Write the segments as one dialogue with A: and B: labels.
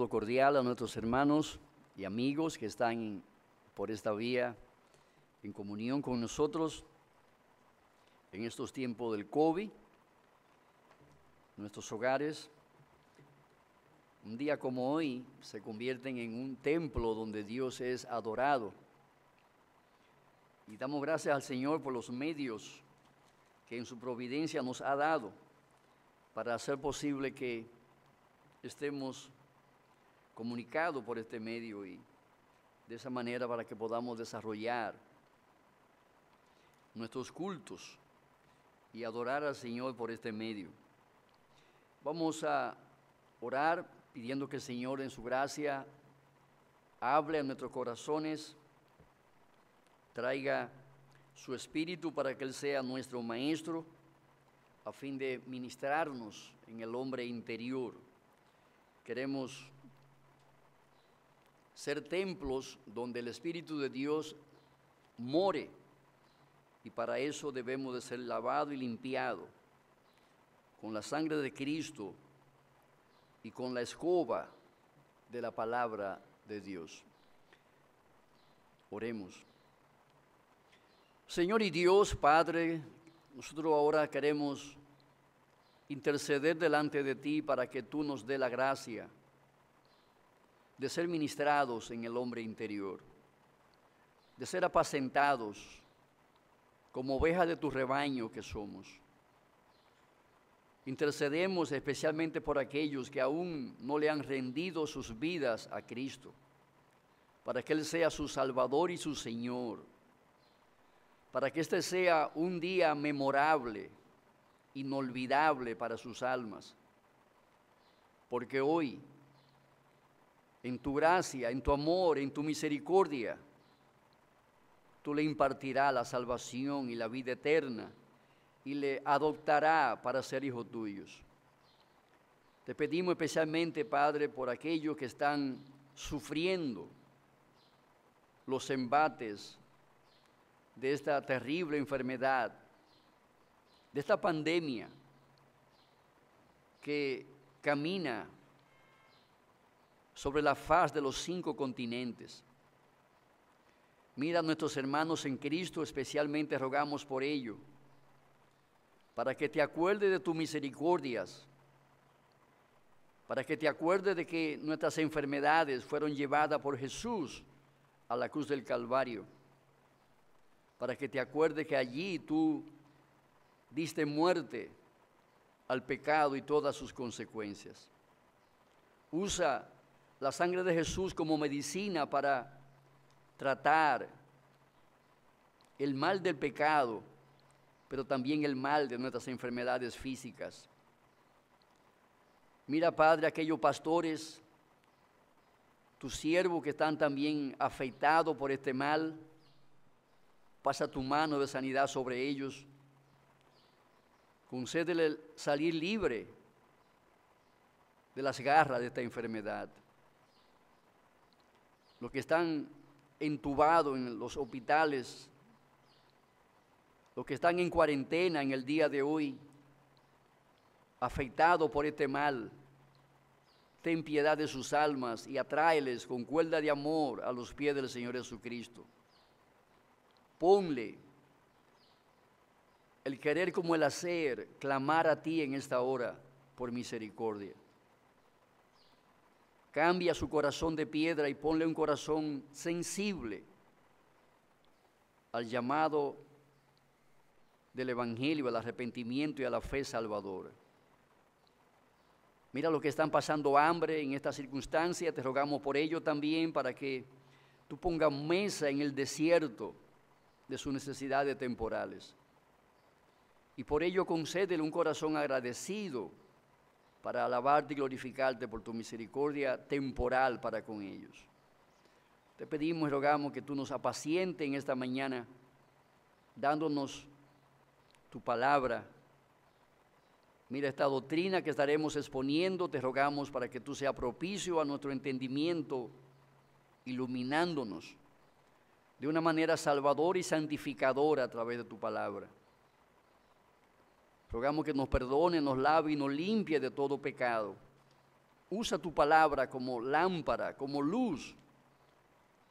A: saludo cordial a nuestros hermanos y amigos que están por esta vía en comunión con nosotros en estos tiempos del COVID, nuestros hogares. Un día como hoy se convierten en un templo donde Dios es adorado. Y damos gracias al Señor por los medios que en su providencia nos ha dado para hacer posible que estemos comunicados por este medio y de esa manera para que podamos desarrollar nuestros cultos y adorar al Señor por este medio. Vamos a orar pidiendo que el Señor en su gracia hable a nuestros corazones, traiga su espíritu para que Él sea nuestro maestro a fin de ministrarnos en el hombre interior. Queremos ser templos donde el Espíritu de Dios more y para eso debemos de ser lavados y limpiados con la sangre de Cristo y con la escoba de la palabra de Dios. Oremos. Señor y Dios, Padre, nosotros ahora queremos interceder delante de ti para que tú nos dé la gracia de ser ministrados en el hombre interior, de ser apacentados como ovejas de tu rebaño que somos. Intercedemos especialmente por aquellos que aún no le han rendido sus vidas a Cristo, para que Él sea su Salvador y su Señor, para que este sea un día memorable, inolvidable para sus almas, porque hoy, en tu gracia, en tu amor, en tu misericordia, tú le impartirás la salvación y la vida eterna y le adoptará para ser hijos tuyos. Te pedimos especialmente, Padre, por aquellos que están sufriendo los embates de esta terrible enfermedad, de esta pandemia que camina sobre la faz de los 5 continentes. Mira a nuestros hermanos en Cristo, especialmente rogamos por ello, para que te acuerdes de tus misericordias, para que te acuerdes de que nuestras enfermedades fueron llevadas por Jesús a la cruz del Calvario, para que te acuerdes que allí tú diste muerte al pecado y todas sus consecuencias. Usa la sangre de Jesús como medicina para tratar el mal del pecado, pero también el mal de nuestras enfermedades físicas. Mira, Padre, aquellos pastores, tus siervos que están también afectados por este mal, pasa tu mano de sanidad sobre ellos. Concédele salir libre de las garras de esta enfermedad. Los que están entubados en los hospitales, los que están en cuarentena en el día de hoy, afectados por este mal, ten piedad de sus almas y atráeles con cuerda de amor a los pies del Señor Jesucristo. Ponle el querer como el hacer, clamar a ti en esta hora por misericordia. Cambia su corazón de piedra y ponle un corazón sensible al llamado del Evangelio, al arrepentimiento y a la fe salvadora. Mira los que están pasando hambre en esta circunstancia, te rogamos por ello también para que tú pongas mesa en el desierto de sus necesidades temporales. Y por ello concédele un corazón agradecido para alabarte y glorificarte por tu misericordia temporal para con ellos. Te pedimos y rogamos que tú nos apacientes en esta mañana, dándonos tu palabra. Mira esta doctrina que estaremos exponiendo, te rogamos para que tú seas propicio a nuestro entendimiento, iluminándonos de una manera salvadora y santificadora a través de tu palabra. Rogamos que nos perdone, nos lave y nos limpie de todo pecado Usa tu palabra como lámpara, como luz,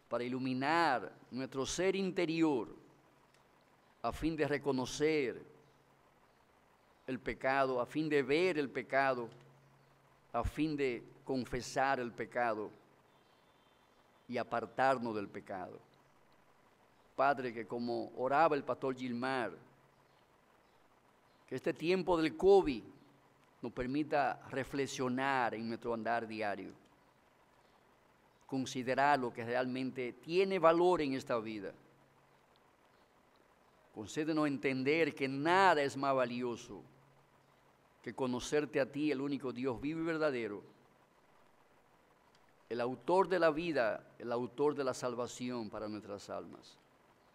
A: para iluminar nuestro ser interior, a fin de reconocer el pecado, a fin de ver el pecado, a fin de confesar el pecado y apartarnos del pecado. Padre, que como oraba el pastor Gilmar, que este tiempo del COVID nos permita reflexionar en nuestro andar diario, considerar lo que realmente tiene valor en esta vida. Concédenos entender que nada es más valioso que conocerte a ti, el único Dios vivo y verdadero, el autor de la vida, el autor de la salvación para nuestras almas.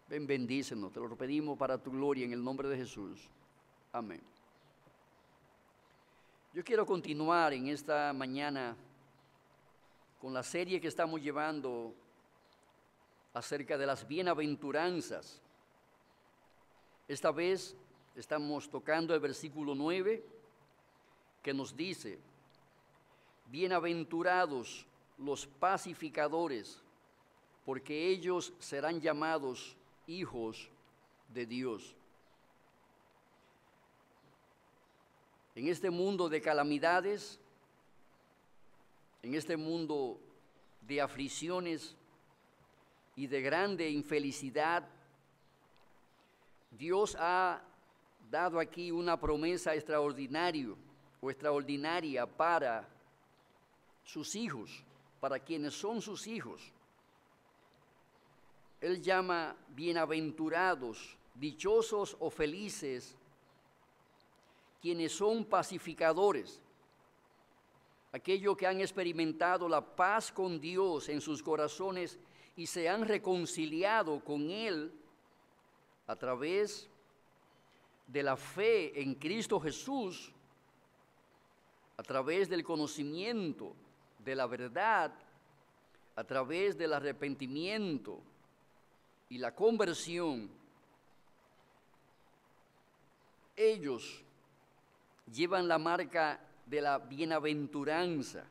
A: Ven, bendícenos, te lo pedimos para tu gloria en el nombre de Jesús. Amén. Yo quiero continuar en esta mañana con la serie que estamos llevando acerca de las bienaventuranzas. Esta vez estamos tocando el versículo 9, que nos dice: bienaventurados los pacificadores, porque ellos serán llamados hijos de Dios. En este mundo de calamidades, en este mundo de aflicciones y de grande infelicidad, Dios ha dado aquí una promesa extraordinaria para sus hijos, para quienes son sus hijos. Él llama bienaventurados, dichosos o felices quienes son pacificadores, aquellos que han experimentado la paz con Dios en sus corazones y se han reconciliado con Él a través de la fe en Cristo Jesús, a través del conocimiento de la verdad, a través del arrepentimiento y la conversión. Ellos llevan la marca de la bienaventuranza.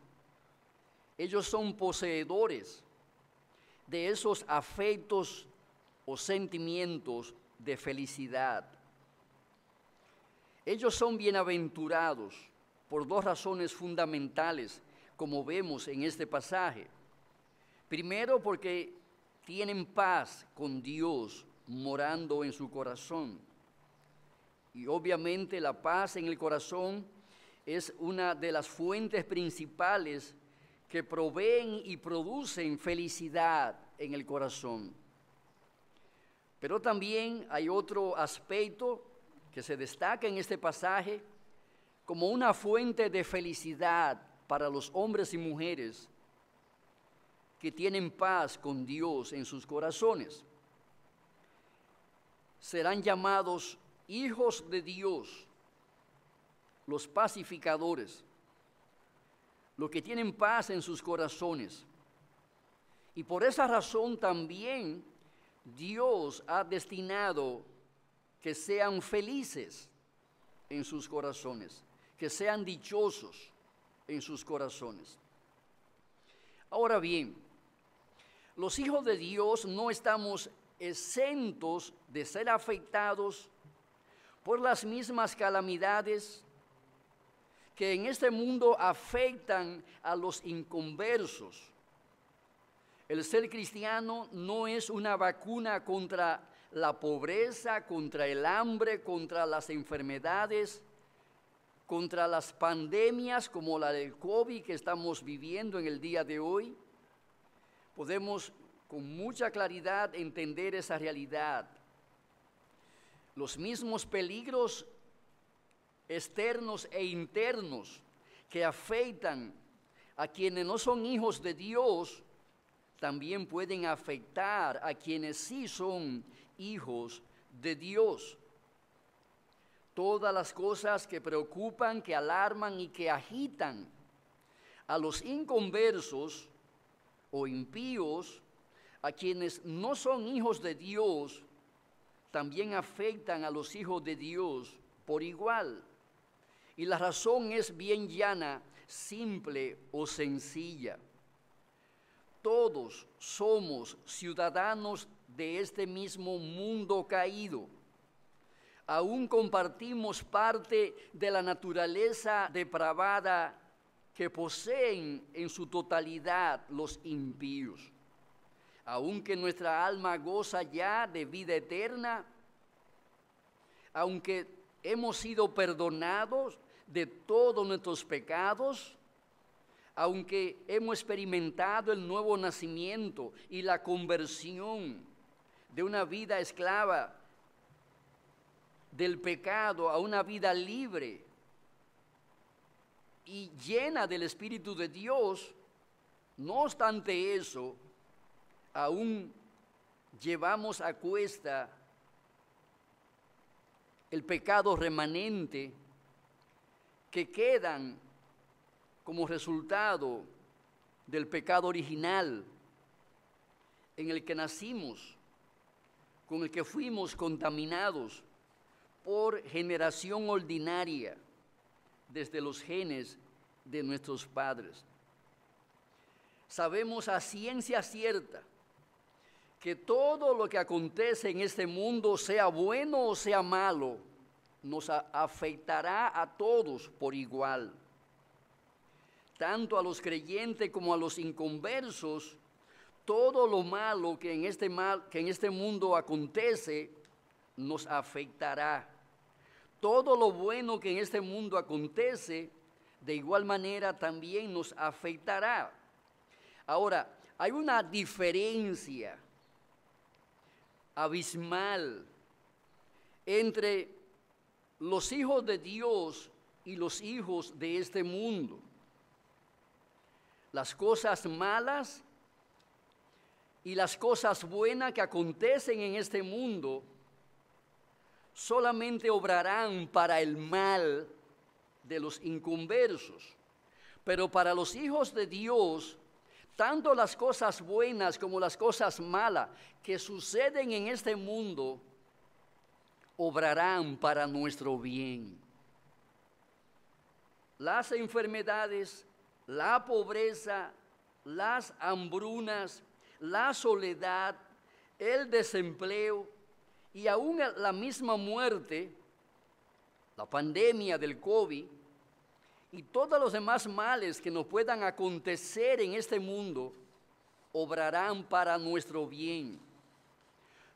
A: Ellos son poseedores de esos afectos o sentimientos de felicidad. Ellos son bienaventurados por dos razones fundamentales, como vemos en este pasaje. Primero, porque tienen paz con Dios morando en su corazón. Y obviamente la paz en el corazón es una de las fuentes principales que proveen y producen felicidad en el corazón. Pero también hay otro aspecto que se destaca en este pasaje como una fuente de felicidad para los hombres y mujeres que tienen paz con Dios en sus corazones. Serán llamados hijos de Dios, los pacificadores, los que tienen paz en sus corazones. Y por esa razón también Dios ha destinado que sean felices en sus corazones, que sean dichosos en sus corazones. Ahora bien, los hijos de Dios no estamos exentos de ser afectados por las mismas calamidades que en este mundo afectan a los inconversos. El ser cristiano no es una vacuna contra la pobreza, contra el hambre, contra las enfermedades, contra las pandemias como la del COVID que estamos viviendo en el día de hoy. Podemos con mucha claridad entender esa realidad. Los mismos peligros externos e internos que afectan a quienes no son hijos de Dios, también pueden afectar a quienes sí son hijos de Dios. Todas las cosas que preocupan, que alarman y que agitan a los inconversos o impíos, a quienes no son hijos de Dios, también afectan a los hijos de Dios por igual. Y la razón es bien llana, simple o sencilla. Todos somos ciudadanos de este mismo mundo caído. Aún compartimos parte de la naturaleza depravada que poseen en su totalidad los impíos. Aunque nuestra alma goza ya de vida eterna, aunque hemos sido perdonados de todos nuestros pecados, aunque hemos experimentado el nuevo nacimiento y la conversión de una vida esclava del pecado a una vida libre y llena del Espíritu de Dios, no obstante eso, aún llevamos a cuesta el pecado remanente que quedan como resultado del pecado original en el que nacimos, con el que fuimos contaminados por generación ordinaria desde los genes de nuestros padres. Sabemos a ciencia cierta que todo lo que acontece en este mundo, sea bueno o sea malo, nos afectará a todos por igual. Tanto a los creyentes como a los inconversos, todo lo malo que en este mundo acontece nos afectará. Todo lo bueno que en este mundo acontece, de igual manera también nos afectará. Ahora, hay una diferencia abismal entre los hijos de Dios y los hijos de este mundo. Las cosas malas y las cosas buenas que acontecen en este mundo solamente obrarán para el mal de los inconversos. Pero para los hijos de Dios, tanto las cosas buenas como las cosas malas que suceden en este mundo obrarán para nuestro bien. Las enfermedades, la pobreza, las hambrunas, la soledad, el desempleo y aún la misma muerte, la pandemia del COVID y todos los demás males que nos puedan acontecer en este mundo, obrarán para nuestro bien.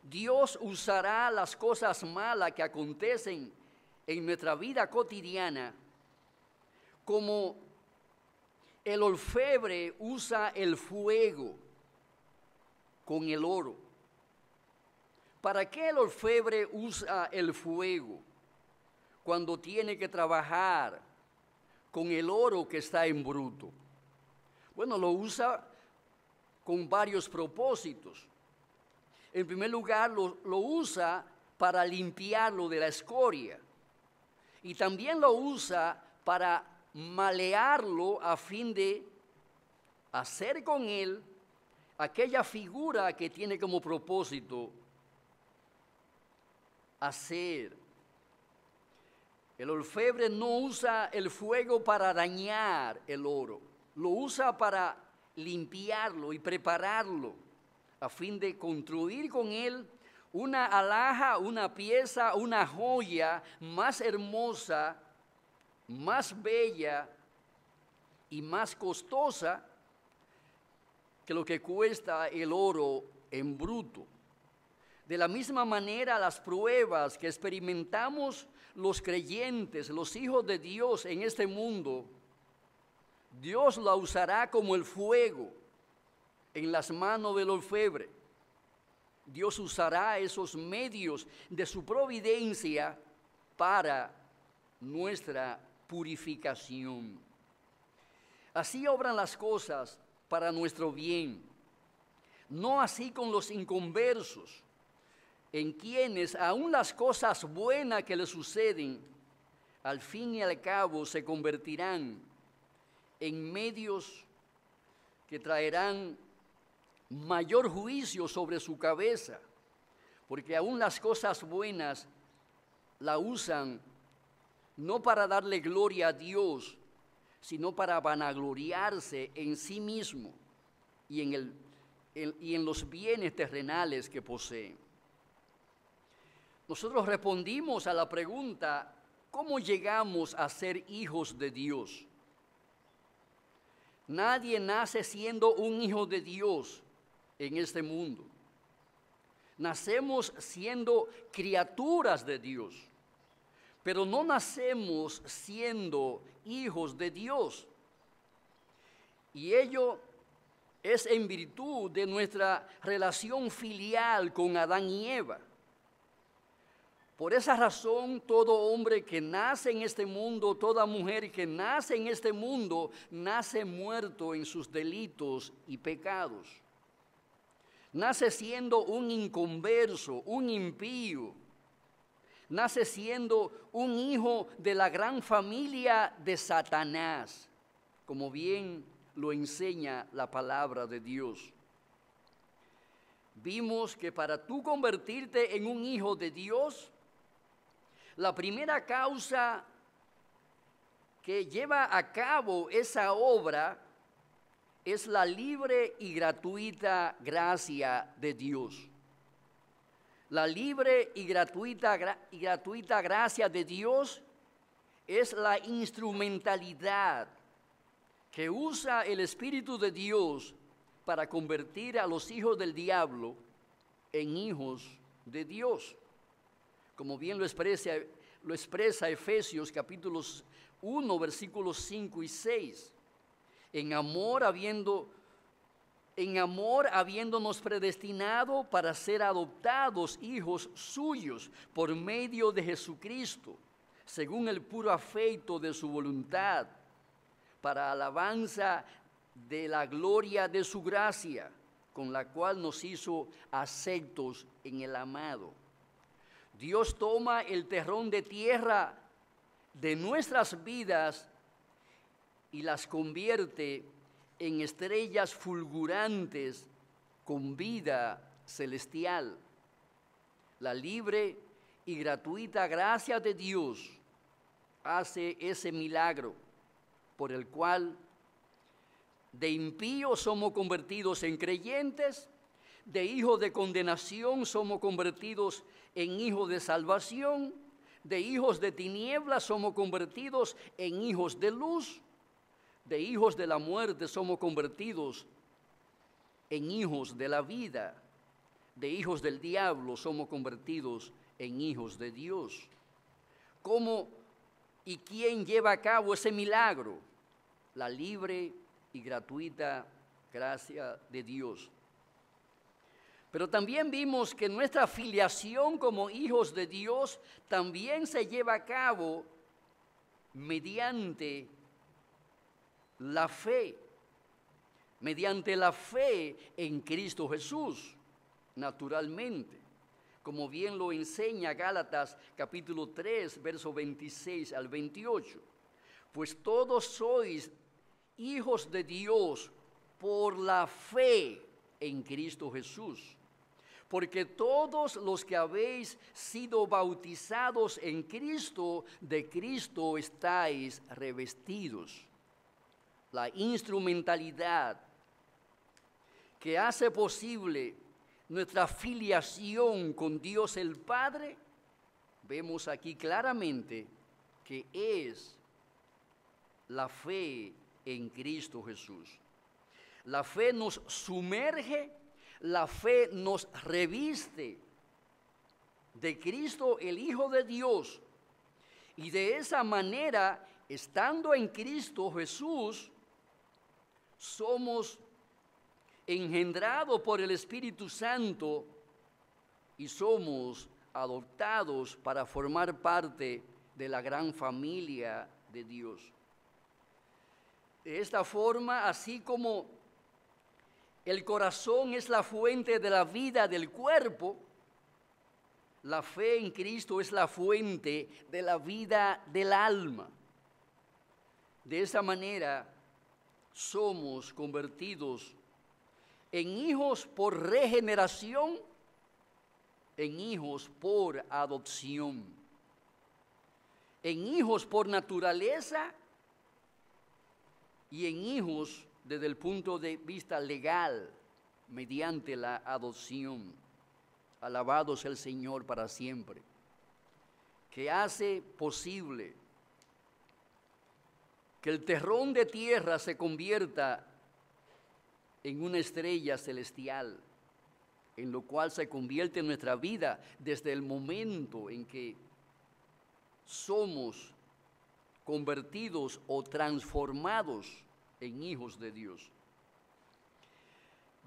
A: Dios usará las cosas malas que acontecen en nuestra vida cotidiana como el orfebre usa el fuego con el oro. ¿Para qué el orfebre usa el fuego cuando tiene que trabajar con el oro que está en bruto? Bueno, lo usa con varios propósitos. En primer lugar, lo usa para limpiarlo de la escoria. Y también lo usa para malearlo a fin de hacer con él aquella figura que tiene como propósito hacer. El orfebre no usa el fuego para dañar el oro, lo usa para limpiarlo y prepararlo a fin de construir con él una alhaja, una pieza, una joya más hermosa, más bella y más costosa que lo que cuesta el oro en bruto. De la misma manera, las pruebas que experimentamos los creyentes, los hijos de Dios en este mundo, Dios la usará como el fuego en las manos del orfebre. Dios usará esos medios de su providencia para nuestra purificación. Así obran las cosas para nuestro bien. No así con los inconversos, en quienes aún las cosas buenas que les suceden, al fin y al cabo se convertirán en medios que traerán mayor juicio sobre su cabeza, porque aún las cosas buenas la usan no para darle gloria a Dios, sino para vanagloriarse en sí mismo y en los bienes terrenales que posee. Nosotros respondimos a la pregunta, ¿cómo llegamos a ser hijos de Dios? Nadie nace siendo un hijo de Dios en este mundo. Nacemos siendo criaturas de Dios, pero no nacemos siendo hijos de Dios. Y ello es en virtud de nuestra relación filial con Adán y Eva. Por esa razón, todo hombre que nace en este mundo, toda mujer que nace en este mundo, nace muerto en sus delitos y pecados. Nace siendo un inconverso, un impío. Nace siendo un hijo de la gran familia de Satanás, como bien lo enseña la palabra de Dios. Vimos que para tú convertirte en un hijo de Dios, la primera causa que lleva a cabo esa obra es la libre y gratuita gracia de Dios. La libre y gratuita gracia de Dios es la instrumentalidad que usa el Espíritu de Dios para convertir a los hijos del diablo en hijos de Dios. Como bien lo expresa Efesios capítulos 1, versículos 5 y 6. En amor habiéndonos predestinado para ser adoptados hijos suyos por medio de Jesucristo, según el puro afecto de su voluntad, para alabanza de la gloria de su gracia, con la cual nos hizo aceptos en el amado. Dios toma el terrón de tierra de nuestras vidas y las convierte en estrellas fulgurantes con vida celestial. La libre y gratuita gracia de Dios hace ese milagro por el cual de impíos somos convertidos en creyentes, de hijos de condenación somos convertidos en hijos de salvación, de hijos de tinieblas somos convertidos en hijos de luz, de hijos de la muerte somos convertidos en hijos de la vida, de hijos del diablo somos convertidos en hijos de Dios. ¿Cómo y quién lleva a cabo ese milagro? La libre y gratuita gracia de Dios. Pero también vimos que nuestra filiación como hijos de Dios también se lleva a cabo mediante la fe en Cristo Jesús, naturalmente, como bien lo enseña Gálatas capítulo 3, verso 26 al 28. Pues todos sois hijos de Dios por la fe en Cristo Jesús. Porque todos los que habéis sido bautizados en Cristo, de Cristo estáis revestidos. La instrumentalidad que hace posible nuestra filiación con Dios el Padre, vemos aquí claramente que es la fe en Cristo Jesús. La fe nos sumerge, la fe nos reviste de Cristo, el Hijo de Dios. Y de esa manera, estando en Cristo Jesús, somos engendrados por el Espíritu Santo y somos adoptados para formar parte de la gran familia de Dios. De esta forma, así como el corazón es la fuente de la vida del cuerpo, la fe en Cristo es la fuente de la vida del alma. De esa manera somos convertidos en hijos por regeneración, en hijos por adopción, en hijos por naturaleza y en hijos desde el punto de vista legal, mediante la adopción. Alabado sea el Señor para siempre, que hace posible que el terrón de tierra se convierta en una estrella celestial, en lo cual se convierte nuestra vida desde el momento en que somos convertidos o transformados en hijos de Dios.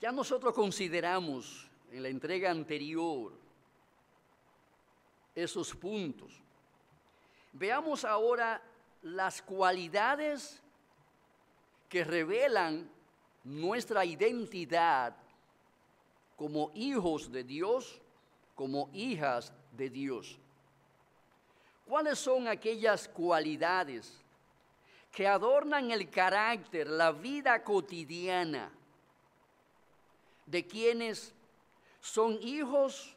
A: Ya nosotros consideramos en la entrega anterior esos puntos. Veamos ahora las cualidades que revelan nuestra identidad como hijos de Dios, como hijas de Dios. ¿Cuáles son aquellas cualidades que adornan el carácter, la vida cotidiana de quienes son hijos,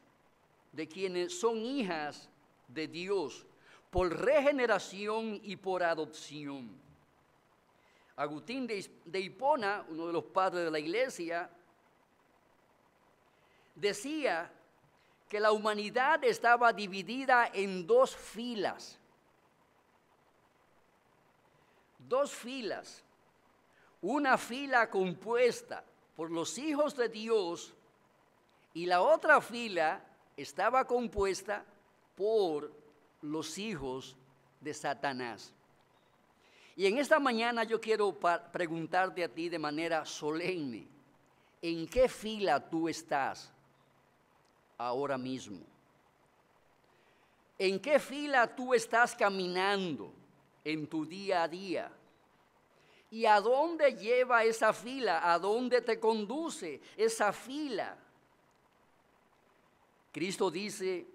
A: de quienes son hijas de Dios por regeneración y por adopción? Agustín de Hipona, uno de los padres de la iglesia, decía que la humanidad estaba dividida en dos filas. Dos filas. Una fila compuesta por los hijos de Dios y la otra fila estaba compuesta por los hijos de Satanás. Y en esta mañana yo quiero preguntarte a ti de manera solemne, ¿en qué fila tú estás ahora mismo? ¿En qué fila tú estás caminando en tu día a día? ¿Y a dónde lleva esa fila? ¿A dónde te conduce esa fila? Cristo dice: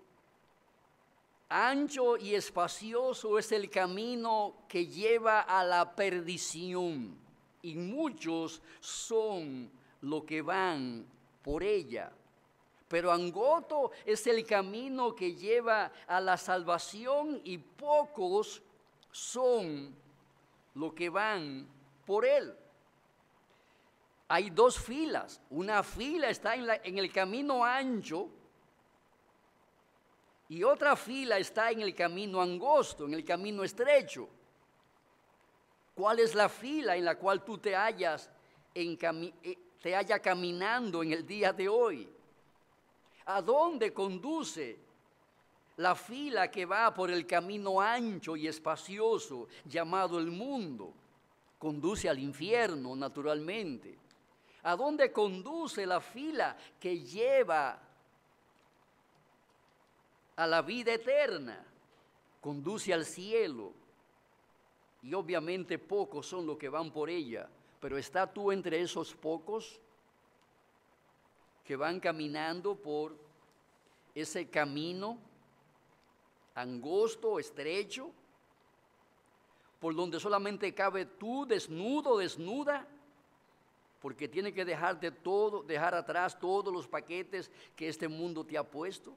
A: ancho y espacioso es el camino que lleva a la perdición, y muchos son los que van por ella. Pero angosto es el camino que lleva a la salvación, y pocos son los que van por él. Hay dos filas. Una fila está en el camino ancho, y otra fila está en el camino angosto, en el camino estrecho. ¿Cuál es la fila en la cual tú te hallas caminando en el día de hoy? ¿A dónde conduce la fila que va por el camino ancho y espacioso llamado el mundo? Conduce al infierno, naturalmente. ¿A dónde conduce la fila que lleva a la vida eterna? Conduce al cielo. Y obviamente pocos son los que van por ella, pero ¿estás tú entre esos pocos que van caminando por ese camino angosto, estrecho, por donde solamente cabe tú desnudo, desnuda, porque tienes que dejar atrás todos los paquetes que este mundo te ha puesto?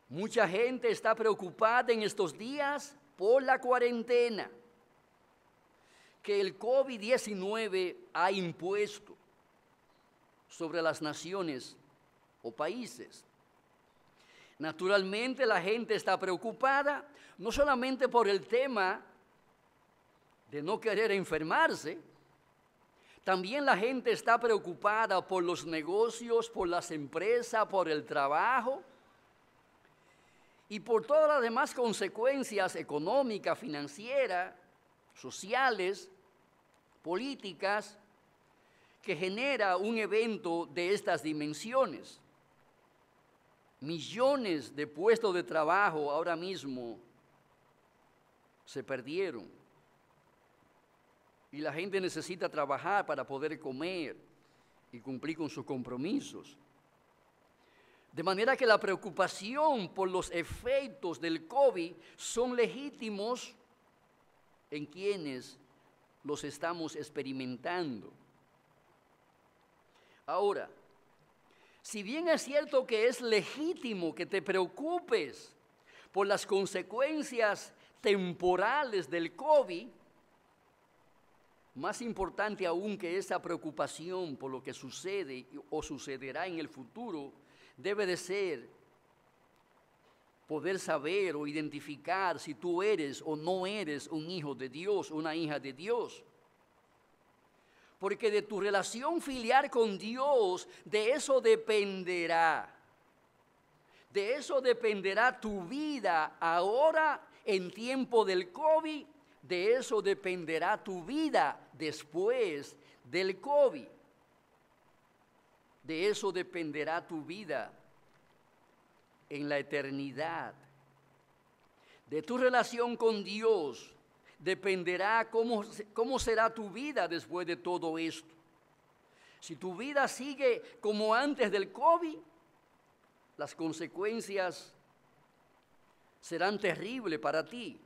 A: Mucha gente está preocupada en estos días por la cuarentena que el COVID-19 ha impuesto sobre las naciones o países. Naturalmente la gente está preocupada no solamente por el tema de no querer enfermarse, también la gente está preocupada por los negocios, por las empresas, por el trabajo y por todas las demás consecuencias económicas, financieras, sociales, políticas que genera un evento de estas dimensiones. Millones de puestos de trabajo ahora mismo se perdieron. Y la gente necesita trabajar para poder comer y cumplir con sus compromisos. De manera que la preocupación por los efectos del COVID son legítimos en quienes los estamos experimentando. Ahora, si bien es cierto que es legítimo que te preocupes por las consecuencias temporales del COVID, Más importante aún que esa preocupación por lo que sucede o sucederá en el futuro, debe de ser poder saber o identificar si tú eres o no eres un hijo de Dios, una hija de Dios. Porque de tu relación filial con Dios, de eso dependerá. De eso dependerá tu vida ahora en tiempo del COVID. De eso dependerá tu vida después del COVID. De eso dependerá tu vida en la eternidad. De tu relación con Dios dependerá cómo será tu vida después de todo esto. Si tu vida sigue como antes del COVID, las consecuencias serán terribles para ti.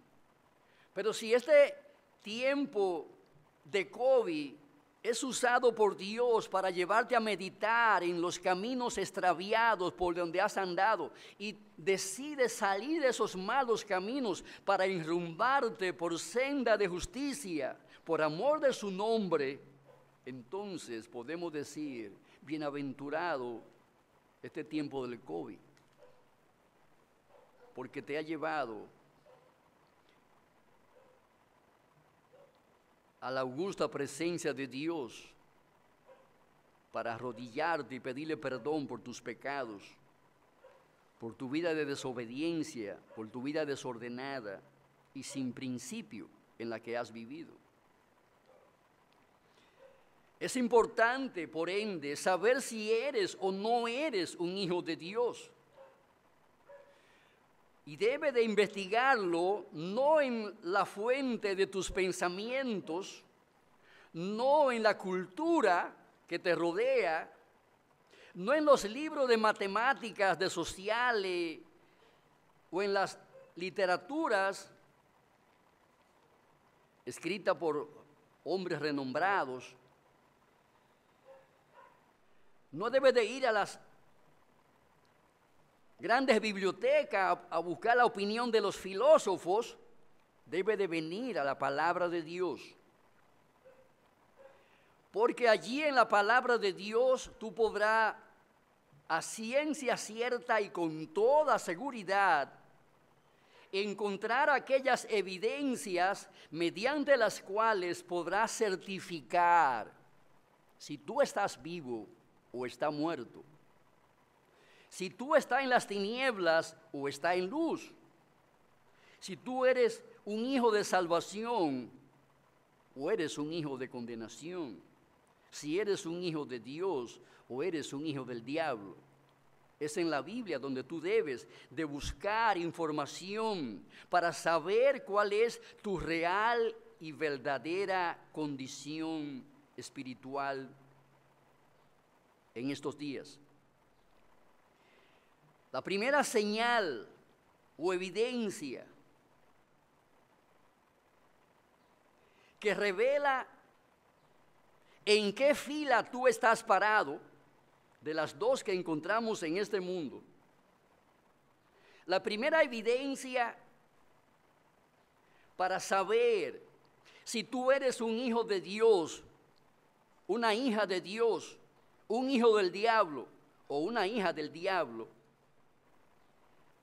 A: Pero si este tiempo de COVID es usado por Dios para llevarte a meditar en los caminos extraviados por donde has andado y decides salir de esos malos caminos para enrumbarte por senda de justicia, por amor de su nombre, entonces podemos decir, bienaventurado este tiempo del COVID, porque te ha llevado a la augusta presencia de Dios para arrodillarte y pedirle perdón por tus pecados, por tu vida de desobediencia, por tu vida desordenada y sin principio en la que has vivido. Es importante, por ende, saber si eres o no eres un hijo de Dios. Y debe de investigarlo no en la fuente de tus pensamientos, no en la cultura que te rodea, no en los libros de matemáticas, de sociales o en las literaturas escritas por hombres renombrados. No debe de ir a las grandes bibliotecas a buscar la opinión de los filósofos, debe de venir a la palabra de Dios. Porque allí en la palabra de Dios tú podrás a ciencia cierta y con toda seguridad encontrar aquellas evidencias mediante las cuales podrás certificar si tú estás vivo o estás muerto. Si tú estás en las tinieblas o estás en luz. Si tú eres un hijo de salvación o eres un hijo de condenación. Si eres un hijo de Dios o eres un hijo del diablo. Es en la Biblia donde tú debes de buscar información para saber cuál es tu real y verdadera condición espiritual en estos días. La primera señal o evidencia que revela en qué fila tú estás parado, de las dos que encontramos en este mundo. La primera evidencia para saber si tú eres un hijo de Dios, una hija de Dios, un hijo del diablo o una hija del diablo.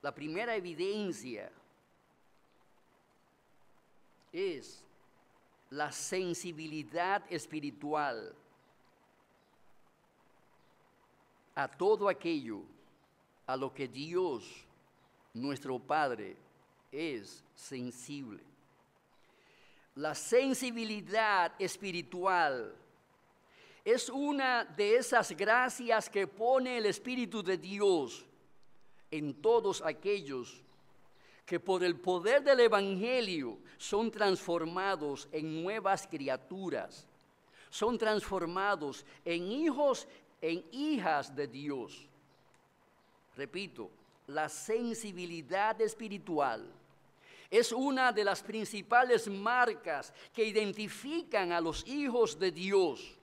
A: La primera evidencia es la sensibilidad espiritual a todo aquello a lo que Dios, nuestro Padre, es sensible. La sensibilidad espiritual es una de esas gracias que pone el Espíritu de Dios en todos aquellos que por el poder del Evangelio son transformados en nuevas criaturas, son transformados en hijos, en hijas de Dios. Repito, la sensibilidad espiritual es una de las principales marcas que identifican a los hijos de Dios.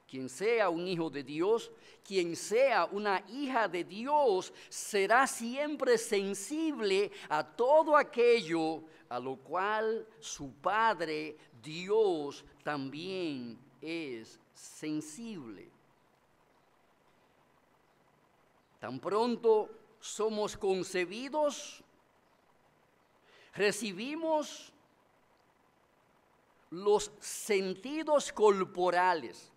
A: Quien sea un hijo de Dios, quien sea una hija de Dios, será siempre sensible a todo aquello a lo cual su Padre Dios también es sensible. Tan pronto somos concebidos, recibimos los sentidos corporales.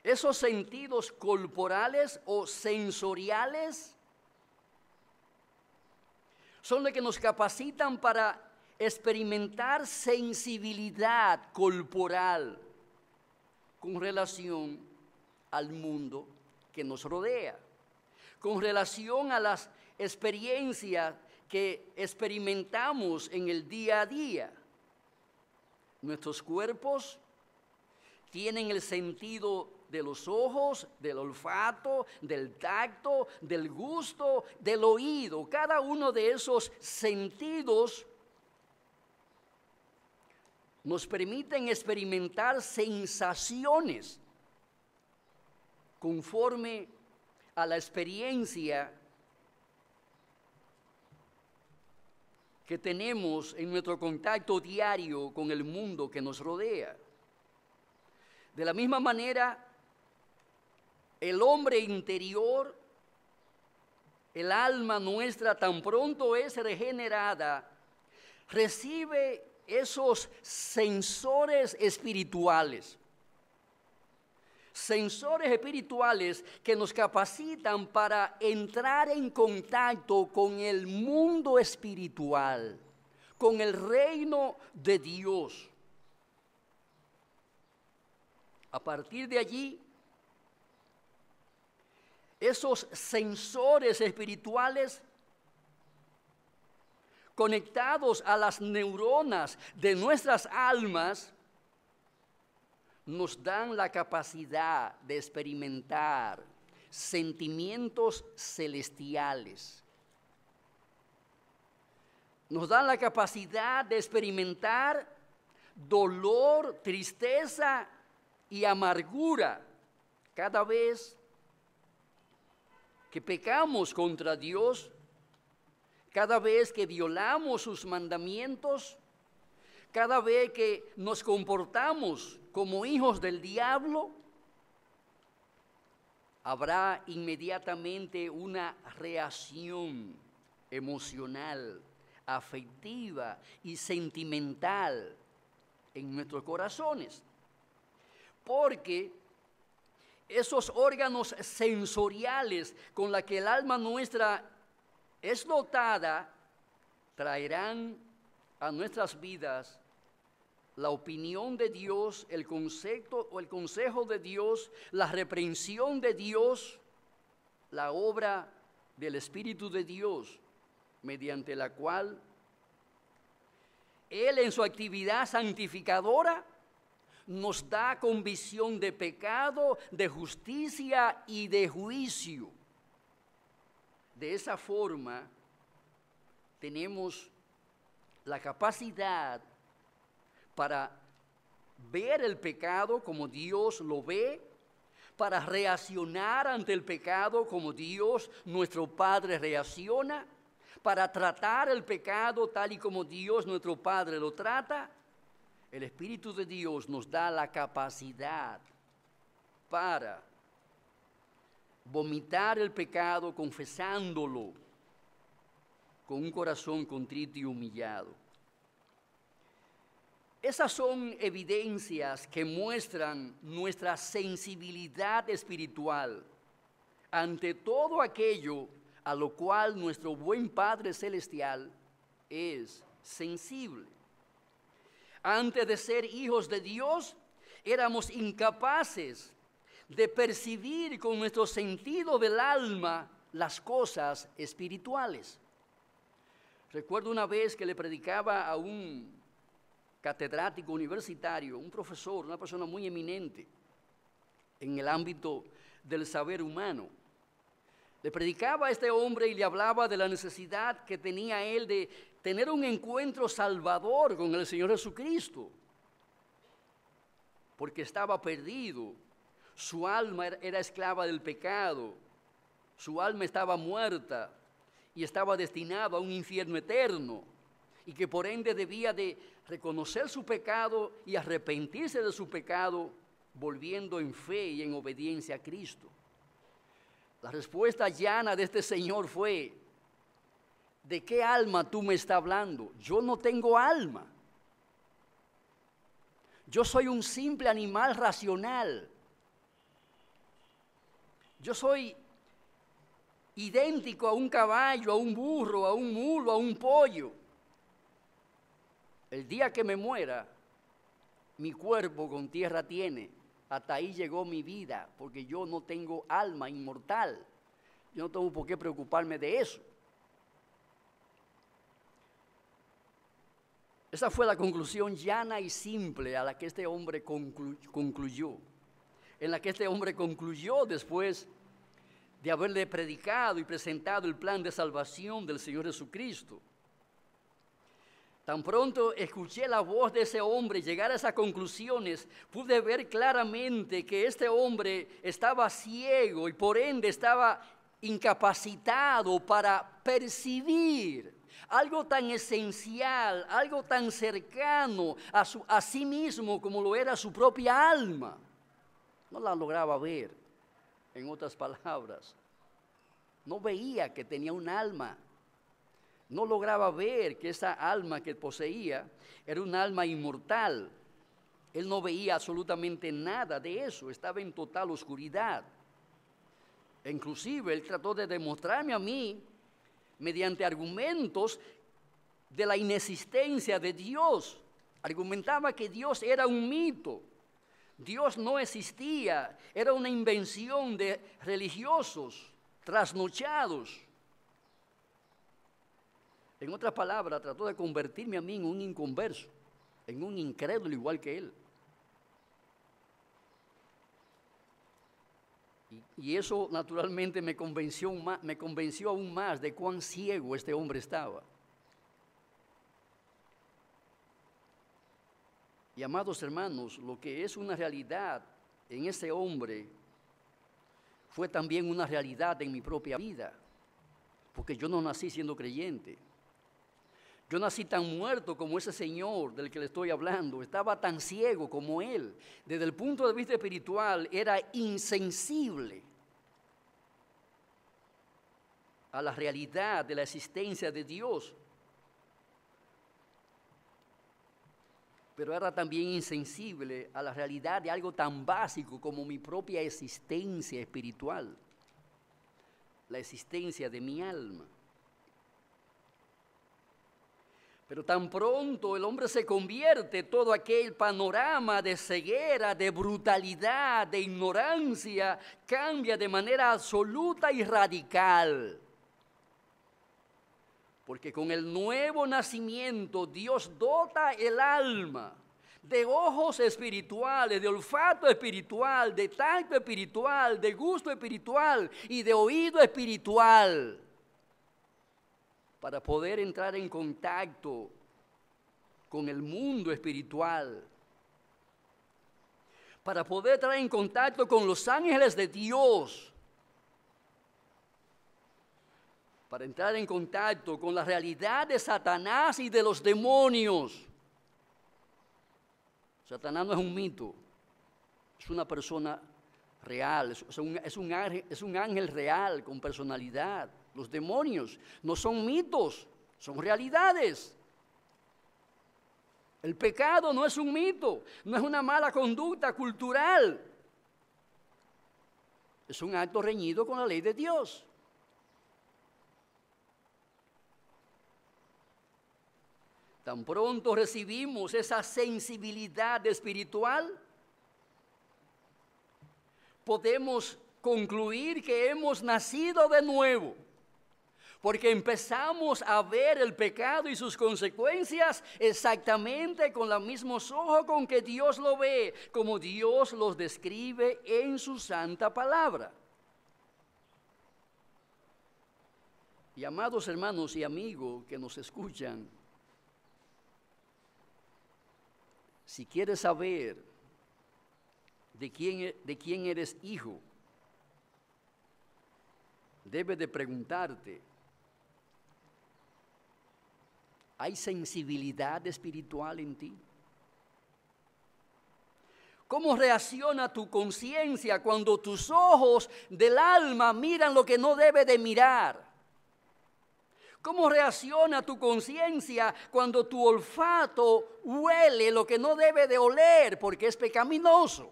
A: Esos sentidos corporales o sensoriales son los que nos capacitan para experimentar sensibilidad corporal con relación al mundo que nos rodea, con relación a las experiencias que experimentamos en el día a día. Nuestros cuerpos tienen el sentido de los ojos, del olfato, del tacto, del gusto, del oído. Cada uno de esos sentidos nos permiten experimentar sensaciones conforme a la experiencia que tenemos en nuestro contacto diario con el mundo que nos rodea. De la misma manera, el hombre interior, el alma nuestra, tan pronto es regenerada, recibe esos sensores espirituales. Sensores espirituales que nos capacitan para entrar en contacto con el mundo espiritual, con el reino de Dios. A partir de allí, esos sensores espirituales conectados a las neuronas de nuestras almas nos dan la capacidad de experimentar sentimientos celestiales. Nos dan la capacidad de experimentar dolor, tristeza y amargura cada vez que pecamos contra Dios, cada vez que violamos sus mandamientos, cada vez que nos comportamos como hijos del diablo, habrá inmediatamente una reacción emocional, afectiva y sentimental en nuestros corazones. Porque esos órganos sensoriales con los que el alma nuestra es dotada traerán a nuestras vidas la opinión de Dios, el concepto o el consejo de Dios, la reprensión de Dios, la obra del Espíritu de Dios, mediante la cual Él en su actividad santificadora nos da convicción de pecado, de justicia y de juicio. De esa forma, tenemos la capacidad para ver el pecado como Dios lo ve, para reaccionar ante el pecado como Dios, nuestro Padre, reacciona, para tratar el pecado tal y como Dios, nuestro Padre, lo trata. El Espíritu de Dios nos da la capacidad para vomitar el pecado confesándolo con un corazón contrito y humillado. Esas son evidencias que muestran nuestra sensibilidad espiritual ante todo aquello a lo cual nuestro buen Padre Celestial es sensible. Antes de ser hijos de Dios, éramos incapaces de percibir con nuestro sentido del alma las cosas espirituales. Recuerdo una vez que le predicaba a un catedrático universitario, un profesor, una persona muy eminente en el ámbito del saber humano. Le predicaba a este hombre y le hablaba de la necesidad que tenía él de tener un encuentro salvador con el Señor Jesucristo, porque estaba perdido, su alma era esclava del pecado, su alma estaba muerta y estaba destinado a un infierno eterno, y que por ende debía de reconocer su pecado y arrepentirse de su pecado, volviendo en fe y en obediencia a Cristo. La respuesta llana de este señor fue: ¿de qué alma tú me estás hablando? Yo no tengo alma. Yo soy un simple animal racional. Yo soy idéntico a un caballo, a un burro, a un mulo, a un pollo. El día que me muera, mi cuerpo con tierra tiene. Hasta ahí llegó mi vida, porque yo no tengo alma inmortal. Yo no tengo por qué preocuparme de eso. Esa fue la conclusión llana y simple a la que este hombre concluyó. En la que este hombre concluyó después de haberle predicado y presentado el plan de salvación del Señor Jesucristo. Tan pronto escuché la voz de ese hombre llegar a esas conclusiones, pude ver claramente que este hombre estaba ciego y por ende estaba incapacitado para percibir algo tan esencial, algo tan cercano a sí mismo como lo era su propia alma. No la lograba ver, en otras palabras. No veía que tenía un alma. No lograba ver que esa alma que poseía era un alma inmortal. Él no veía absolutamente nada de eso, estaba en total oscuridad. E inclusive él trató de demostrarme a mí, mediante argumentos, de la inexistencia de Dios. Argumentaba que Dios era un mito. Dios no existía, era una invención de religiosos trasnochados. En otras palabras, trató de convertirme a mí en un inconverso, en un incrédulo igual que él. Y eso naturalmente me convenció aún más de cuán ciego este hombre estaba. Y amados hermanos, lo que es una realidad en ese hombre fue también una realidad en mi propia vida, porque yo no nací siendo creyente. Yo nací tan muerto como ese señor del que le estoy hablando, estaba tan ciego como él. Desde el punto de vista espiritual era insensible a la realidad de la existencia de Dios. Pero era también insensible a la realidad de algo tan básico como mi propia existencia espiritual, la existencia de mi alma. Pero tan pronto el hombre se convierte, todo aquel panorama de ceguera, de brutalidad, de ignorancia, cambia de manera absoluta y radical. Porque con el nuevo nacimiento Dios dota el alma de ojos espirituales, de olfato espiritual, de tacto espiritual, de gusto espiritual y de oído espiritual, para poder entrar en contacto con el mundo espiritual, para poder entrar en contacto con los ángeles de Dios, para entrar en contacto con la realidad de Satanás y de los demonios. Satanás no es un mito, es una persona real, es un ángel real con personalidad. Los demonios no son mitos, son realidades. El pecado no es un mito, no es una mala conducta cultural. Es un acto reñido con la ley de Dios. Tan pronto recibimos esa sensibilidad espiritual, podemos concluir que hemos nacido de nuevo, porque empezamos a ver el pecado y sus consecuencias exactamente con los mismos ojos con que Dios lo ve, como Dios los describe en su santa palabra. Y amados hermanos y amigos que nos escuchan, si quieres saber de quién eres hijo, debes de preguntarte, ¿Hay sensibilidad espiritual en ti? ¿Cómo reacciona tu conciencia cuando tus ojos del alma miran lo que no debe de mirar? ¿Cómo reacciona tu conciencia cuando tu olfato huele lo que no debe de oler porque es pecaminoso?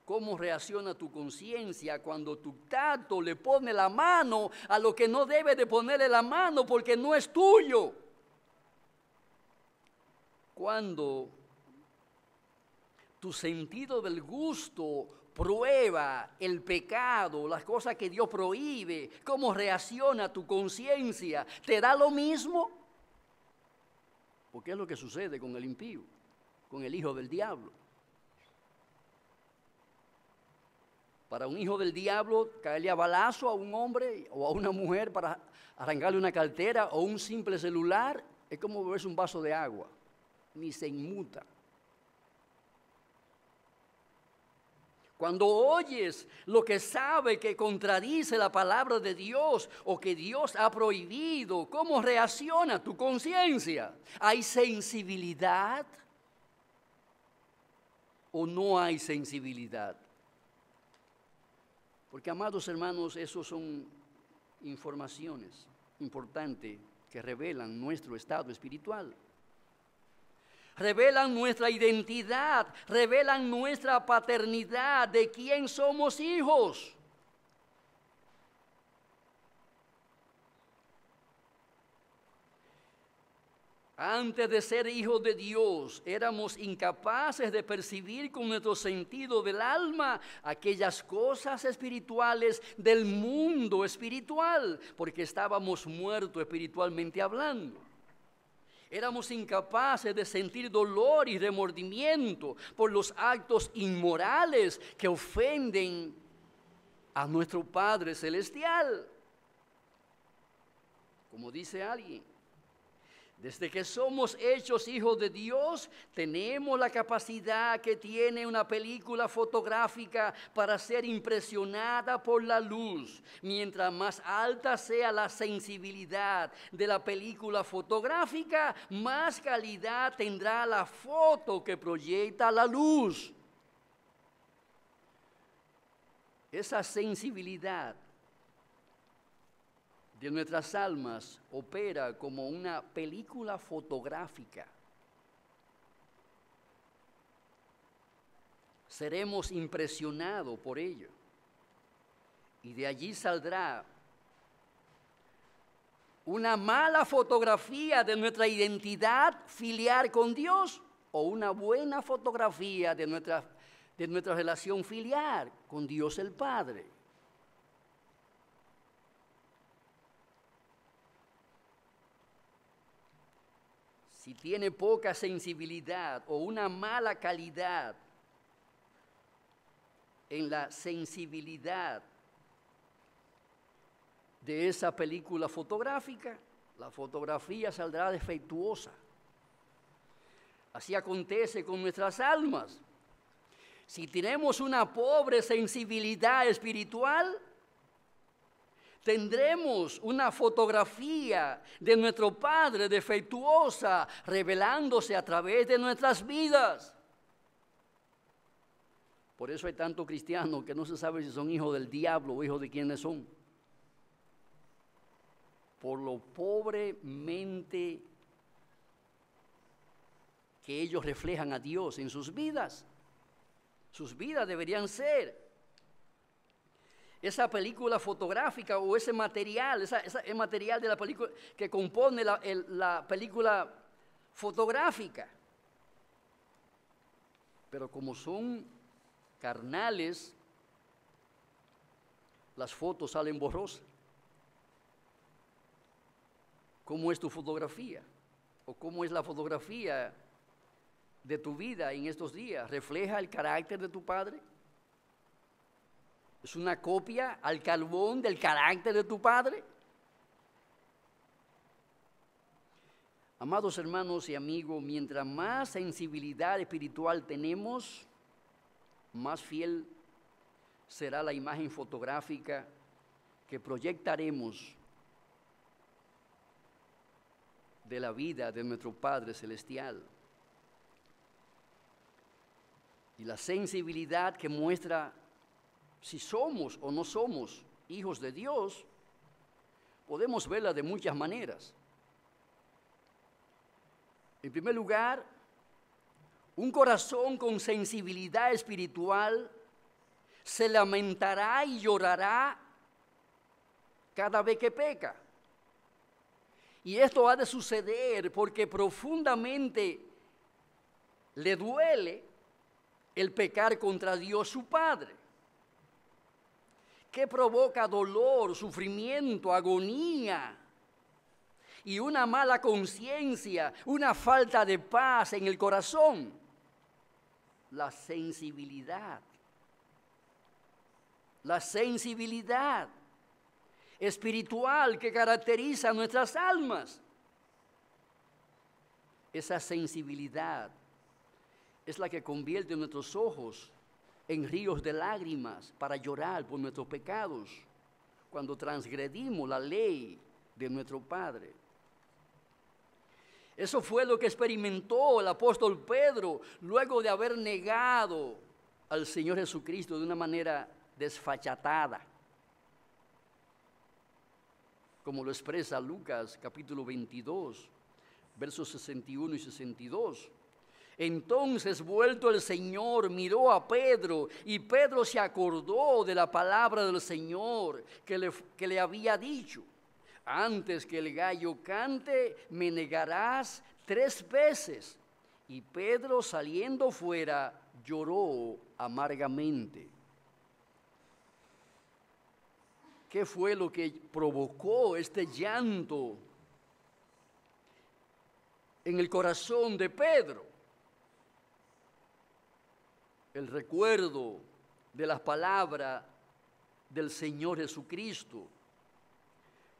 A: ¿Cómo reacciona tu conciencia cuando tu tacto le pone la mano a lo que no debe de ponerle la mano porque no es tuyo? Cuando tu sentido del gusto prueba el pecado, las cosas que Dios prohíbe, ¿cómo reacciona tu conciencia? ¿Te da lo mismo? Porque es lo que sucede con el impío, con el hijo del diablo. Para un hijo del diablo, caerle a balazo a un hombre o a una mujer para arrancarle una cartera o un simple celular, es como beberse un vaso de agua, ni se inmuta. Cuando oyes lo que sabe que contradice la palabra de Dios o que Dios ha prohibido, ¿cómo reacciona tu conciencia? ¿Hay sensibilidad o no hay sensibilidad? Porque, amados hermanos, esos son informaciones importantes que revelan nuestro estado espiritual. Revelan nuestra identidad, revelan nuestra paternidad, de quién somos hijos. Antes de ser hijos de Dios, éramos incapaces de percibir con nuestro sentido del alma aquellas cosas espirituales del mundo espiritual, porque estábamos muertos espiritualmente hablando. Éramos incapaces de sentir dolor y remordimiento por los actos inmorales que ofenden a nuestro Padre Celestial. Como dice alguien, desde que somos hechos hijos de Dios, tenemos la capacidad que tiene una película fotográfica para ser impresionada por la luz. Mientras más alta sea la sensibilidad de la película fotográfica, más calidad tendrá la foto que proyecta la luz. Esa sensibilidad de nuestras almas opera como una película fotográfica. Seremos impresionados por ello. Y de allí saldrá una mala fotografía de nuestra identidad filial con Dios o una buena fotografía de nuestra relación filial con Dios el Padre. Si tiene poca sensibilidad o una mala calidad en la sensibilidad de esa película fotográfica, la fotografía saldrá defectuosa. Así acontece con nuestras almas. Si tenemos una pobre sensibilidad espiritual, tendremos una fotografía de nuestro Padre defectuosa revelándose a través de nuestras vidas. Por eso hay tantos cristianos que no se sabe si son hijos del diablo o hijos de quiénes son. Por lo pobremente que ellos reflejan a Dios en sus vidas. Sus vidas deberían ser esa película fotográfica o ese material, el material de la película que compone la película fotográfica. Pero como son carnales, las fotos salen borrosas. ¿Cómo es tu fotografía? ¿O cómo es la fotografía de tu vida en estos días? ¿Refleja el carácter de tu Padre? ¿Es una copia al carbón del carácter de tu Padre? Amados hermanos y amigos, mientras más sensibilidad espiritual tenemos, más fiel será la imagen fotográfica que proyectaremos de la vida de nuestro Padre Celestial. Y la sensibilidad que muestra si somos o no somos hijos de Dios, podemos verla de muchas maneras. En primer lugar, un corazón con sensibilidad espiritual se lamentará y llorará cada vez que peca. Y esto ha de suceder porque profundamente le duele el pecar contra Dios su Padre, que provoca dolor, sufrimiento, agonía y una mala conciencia, una falta de paz en el corazón. La sensibilidad espiritual que caracteriza a nuestras almas. Esa sensibilidad es la que convierte nuestros ojos en ríos de lágrimas para llorar por nuestros pecados cuando transgredimos la ley de nuestro Padre. Eso fue lo que experimentó el apóstol Pedro luego de haber negado al Señor Jesucristo de una manera desfachatada, como lo expresa Lucas capítulo 22, versos 61 y 62. Entonces, vuelto el Señor, miró a Pedro, y Pedro se acordó de la palabra del Señor que le había dicho: antes que el gallo cante, me negarás 3 veces. Y Pedro, saliendo fuera, lloró amargamente. ¿Qué fue lo que provocó este llanto en el corazón de Pedro? El recuerdo de las palabras del Señor Jesucristo.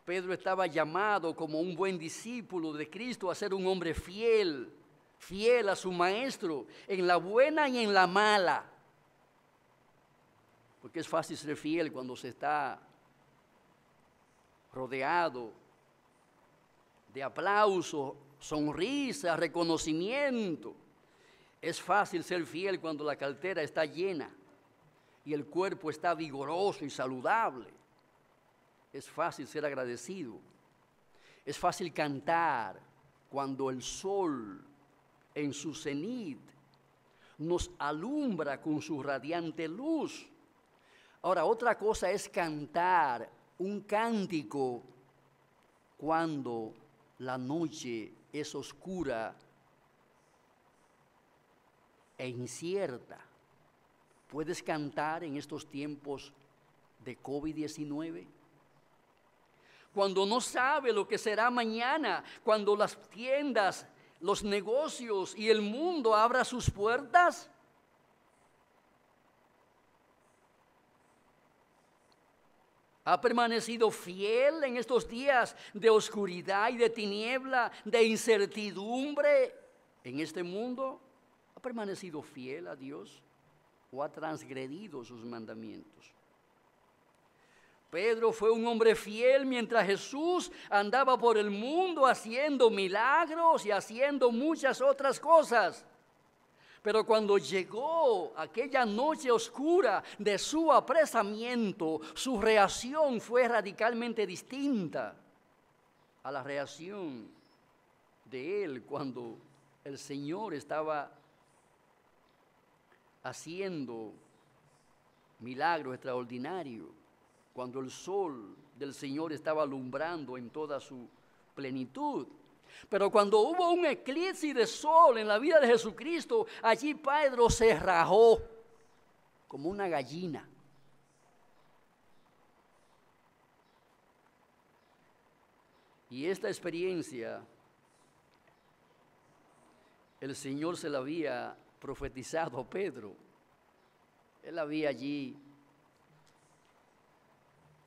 A: Pedro estaba llamado como un buen discípulo de Cristo a ser un hombre fiel a su maestro, en la buena y en la mala. Porque es fácil ser fiel cuando se está rodeado de aplausos, sonrisas, reconocimiento. Es fácil ser fiel cuando la cartera está llena y el cuerpo está vigoroso y saludable. Es fácil ser agradecido. Es fácil cantar cuando el sol en su cenit nos alumbra con su radiante luz. Ahora, otra cosa es cantar un cántico cuando la noche es oscura e incierta. ¿Puedes cantar en estos tiempos de COVID-19? Cuando no sabe lo que será mañana, cuando las tiendas, los negocios y el mundo abran sus puertas. ¿Ha permanecido fiel en estos días de oscuridad y de tiniebla, de incertidumbre en este mundo? ¿Ha permanecido fiel a Dios o ha transgredido sus mandamientos? Pedro fue un hombre fiel mientras Jesús andaba por el mundo haciendo milagros y haciendo muchas otras cosas. Pero cuando llegó aquella noche oscura de su apresamiento, su reacción fue radicalmente distinta a la reacción de él cuando el Señor estaba haciendo milagros extraordinarios, cuando el sol del Señor estaba alumbrando en toda su plenitud. Pero cuando hubo un eclipse de sol en la vida de Jesucristo, allí Pedro se rajó como una gallina. Y esta experiencia, el Señor se la había profetizado a Pedro. Él había allí,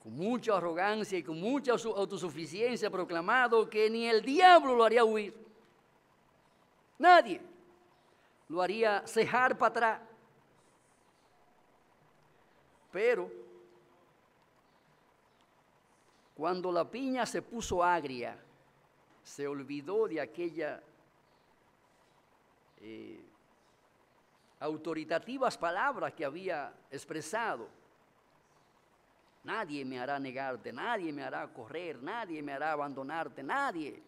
A: con mucha arrogancia y con mucha autosuficiencia, proclamado que ni el diablo lo haría huir. Nadie lo haría cejar para atrás. Pero cuando la piña se puso agria, se olvidó de aquella autoritativas palabras que había expresado. Nadie me hará negarte, nadie me hará correr, nadie me hará abandonarte, nadie.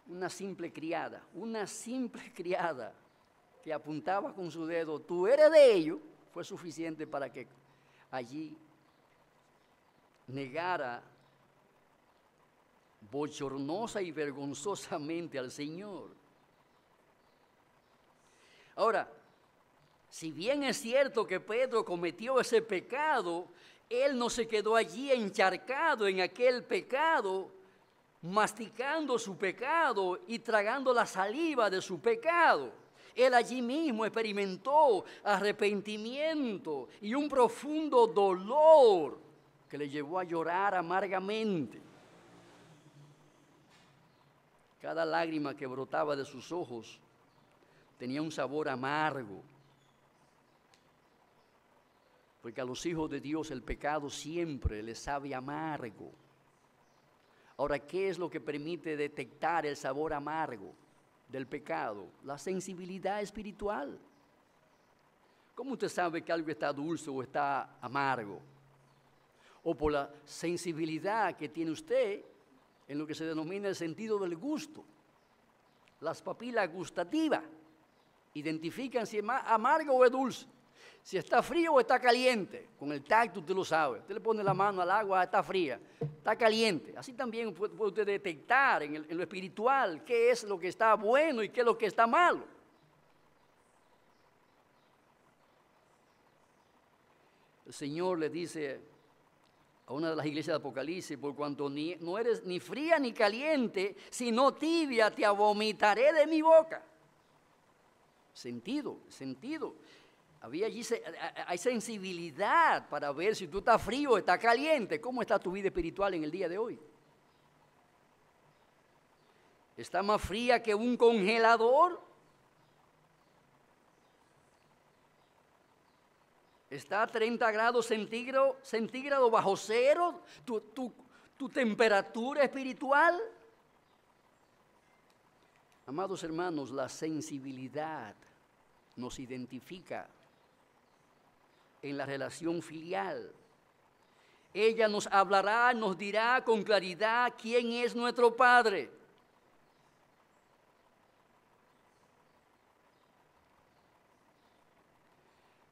A: Una simple criada que apuntaba con su dedo, tú eres de ellos, fue suficiente para que allí negara bochornosa y vergonzosamente al Señor. Ahora, si bien es cierto que Pedro cometió ese pecado, él no se quedó allí encharcado en aquel pecado, masticando su pecado y tragando la saliva de su pecado. Él allí mismo experimentó arrepentimiento y un profundo dolor que le llevó a llorar amargamente. Cada lágrima que brotaba de sus ojos tenía un sabor amargo. Porque a los hijos de Dios el pecado siempre les sabe amargo. Ahora, ¿qué es lo que permite detectar el sabor amargo del pecado? La sensibilidad espiritual. ¿Cómo usted sabe que algo está dulce o está amargo? O por la sensibilidad que tiene usted en lo que se denomina el sentido del gusto. Las papilas gustativas identifican si es amargo o es dulce. Si está frío o está caliente, con el tacto usted lo sabe. Usted le pone la mano al agua, está fría, está caliente. Así también puede usted detectar en lo espiritual qué es lo que está bueno y qué es lo que está malo. El Señor le dice a una de las iglesias de Apocalipsis, por cuanto no eres ni fría ni caliente, sino tibia, te vomitaré de mi boca. Sentido. Había allí, hay sensibilidad para ver si tú estás frío o estás caliente. ¿Cómo está tu vida espiritual en el día de hoy? ¿Está más fría que un congelador? ¿Está a 30 grados centígrados bajo cero tu temperatura espiritual? Amados hermanos, la sensibilidad nos identifica en la relación filial. Ella nos hablará, nos dirá con claridad quién es nuestro Padre.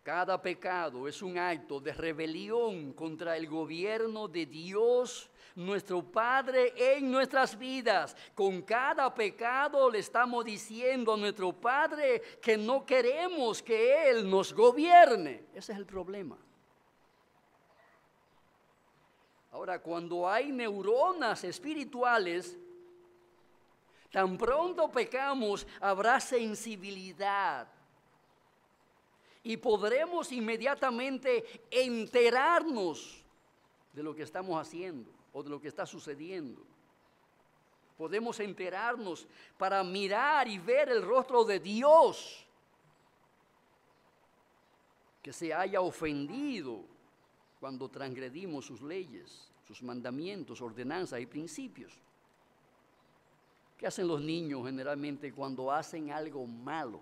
A: Cada pecado es un acto de rebelión contra el gobierno de Dios, nuestro Padre, en nuestras vidas. Con cada pecado le estamos diciendo a nuestro Padre que no queremos que Él nos gobierne. Ese es el problema. Ahora, cuando hay neuronas espirituales, tan pronto pecamos, habrá sensibilidad. Y podremos inmediatamente enterarnos de lo que estamos haciendo o de lo que está sucediendo. Podemos enterarnos para mirar y ver el rostro de Dios que se haya ofendido cuando transgredimos sus leyes, sus mandamientos, ordenanzas y principios. ¿Qué hacen los niños generalmente cuando hacen algo malo?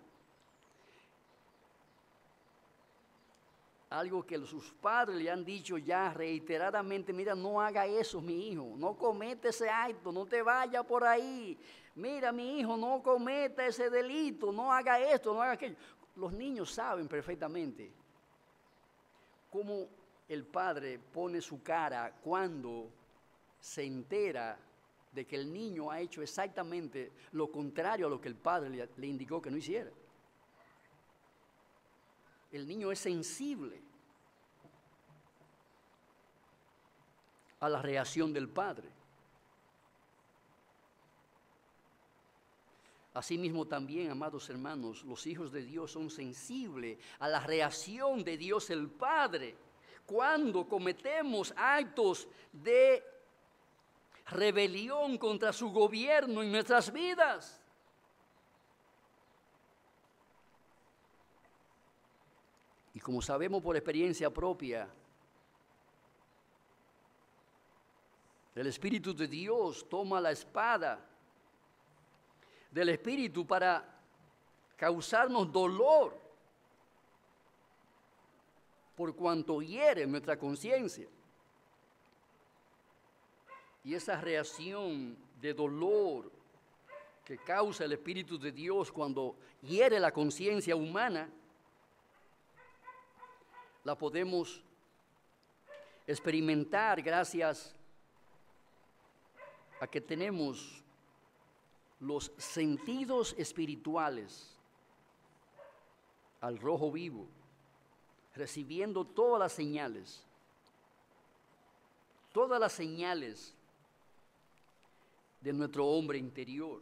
A: Algo que sus padres le han dicho ya reiteradamente, mira, no haga eso, mi hijo, no cometa ese acto, no te vaya por ahí. Mira, mi hijo, no cometa ese delito, no haga esto, no haga aquello. Los niños saben perfectamente cómo el padre pone su cara cuando se entera de que el niño ha hecho exactamente lo contrario a lo que el padre le indicó que no hiciera. El niño es sensible a la reacción del padre. Asimismo también, amados hermanos, los hijos de Dios son sensibles a la reacción de Dios el Padre cuando cometemos actos de rebelión contra su gobierno en nuestras vidas. Y como sabemos por experiencia propia, El Espíritu de Dios toma la espada del Espíritu para causarnos dolor por cuanto hiere nuestra conciencia. Y esa reacción de dolor que causa el Espíritu de Dios cuando hiere la conciencia humana, la podemos experimentar gracias a que tenemos los sentidos espirituales al rojo vivo, recibiendo todas las señales de nuestro hombre interior.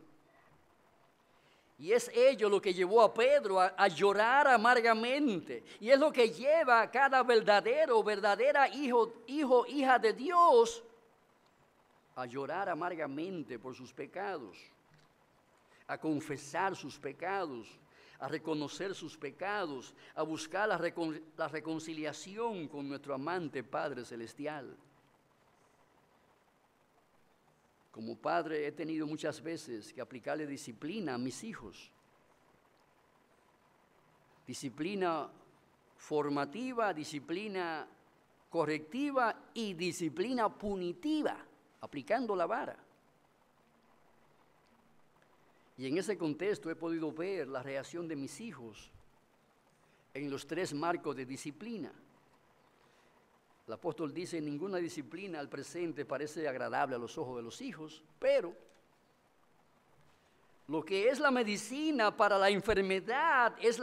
A: Y es ello lo que llevó a Pedro a llorar amargamente. Y es lo que lleva a cada verdadera hija de Dios a llorar amargamente por sus pecados, a confesar sus pecados, a reconocer sus pecados, a buscar la reconciliación con nuestro amante Padre Celestial. Como padre he tenido muchas veces que aplicarle disciplina a mis hijos. Disciplina formativa, disciplina correctiva y disciplina punitiva, aplicando la vara. Y en ese contexto he podido ver la reacción de mis hijos en los 3 marcos de disciplina. El apóstol dice, ninguna disciplina al presente parece agradable a los ojos de los hijos, pero lo que es la medicina para la enfermedad es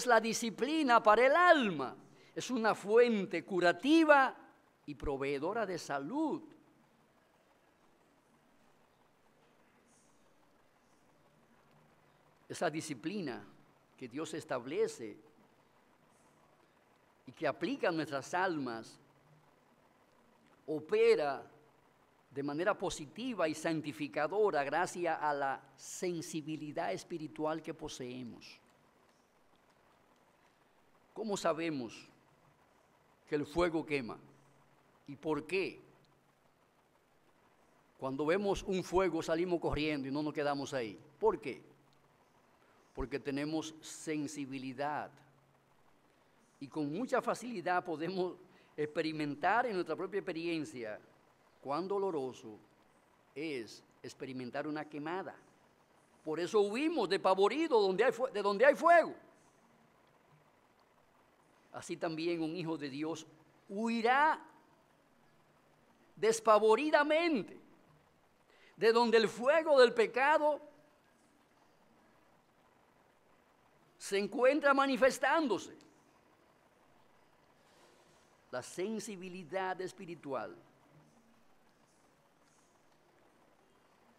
A: la disciplina para el alma. Es una fuente curativa y proveedora de salud. Esa disciplina que Dios establece y que aplica a nuestras almas, opera de manera positiva y santificadora gracias a la sensibilidad espiritual que poseemos. ¿Cómo sabemos que el fuego quema? ¿Y por qué? Cuando vemos un fuego salimos corriendo y no nos quedamos ahí. ¿Por qué? Porque tenemos sensibilidad. Y con mucha facilidad podemos experimentar en nuestra propia experiencia cuán doloroso es experimentar una quemada. Por eso huimos despavoridos de donde hay fuego. Así también un hijo de Dios huirá despavoridamente de donde el fuego del pecado se encuentra manifestándose. La sensibilidad espiritual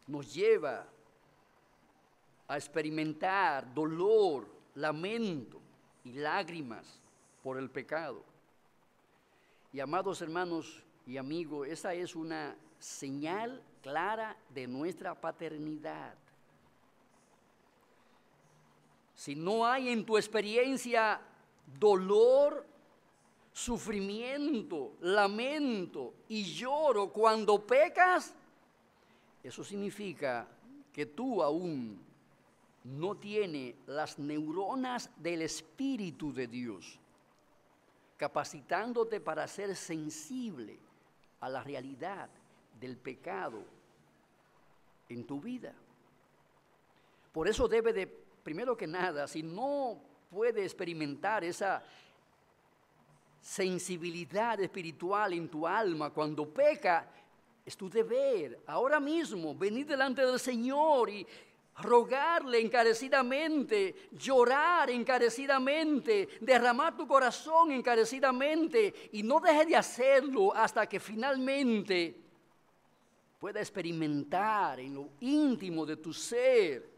A: nos lleva a experimentar dolor, lamento y lágrimas por el pecado. Y amados hermanos y amigos, esa es una señal clara de nuestra paternidad. Si no hay en tu experiencia dolor, sufrimiento, lamento y lloro cuando pecas, eso significa que tú aún no tienes las neuronas del Espíritu de Dios, capacitándote para ser sensible a la realidad del pecado en tu vida. Por eso primero que nada, si no puedes experimentar esa sensibilidad espiritual en tu alma cuando peca, es tu deber ahora mismo venir delante del Señor y rogarle encarecidamente, llorar encarecidamente, derramar tu corazón encarecidamente, y no dejes de hacerlo hasta que finalmente pueda experimentar en lo íntimo de tu ser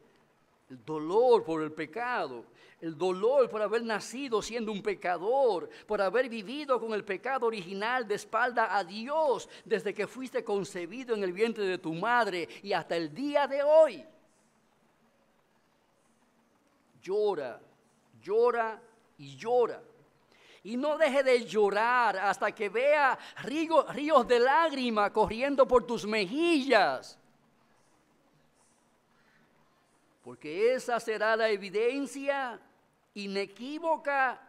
A: el dolor por el pecado, el dolor por haber nacido siendo un pecador, por haber vivido con el pecado original de espalda a Dios desde que fuiste concebido en el vientre de tu madre y hasta el día de hoy. Llora, llora y llora. Y no deje de llorar hasta que vea ríos de lágrimas corriendo por tus mejillas. Porque esa será la evidencia inequívoca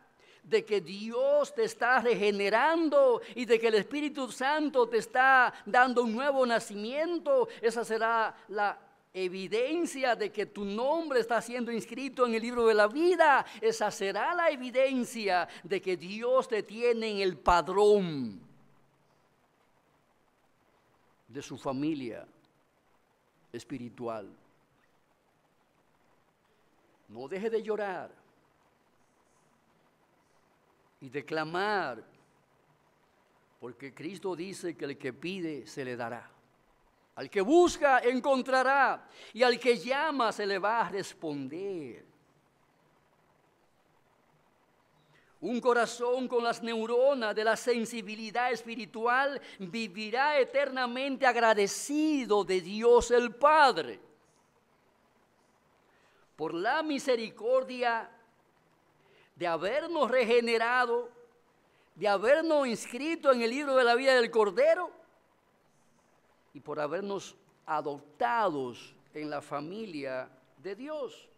A: de que Dios te está regenerando y de que el Espíritu Santo te está dando un nuevo nacimiento. Esa será la evidencia de que tu nombre está siendo inscrito en el libro de la vida. Esa será la evidencia de que Dios te tiene en el padrón de su familia espiritual. No deje de llorar y de clamar, porque Cristo dice que el que pide se le dará. Al que busca encontrará, y al que llama se le va a responder. Un corazón con las neuronas de la sensibilidad espiritual vivirá eternamente agradecido de Dios el Padre por la misericordia de habernos regenerado, de habernos inscrito en el libro de la vida del Cordero y por habernos adoptados en la familia de Dios.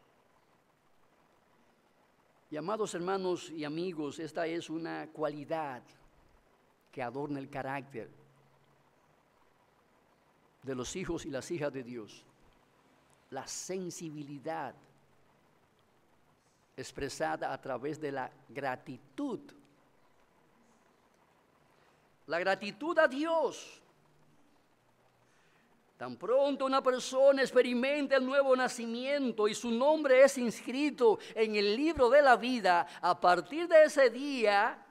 A: Y amados hermanos y amigos, esta es una cualidad que adorna el carácter de los hijos y las hijas de Dios. La sensibilidad expresada a través de la gratitud. La gratitud a Dios. Tan pronto una persona experimenta el nuevo nacimiento y su nombre es inscrito en el libro de la vida, a partir de ese día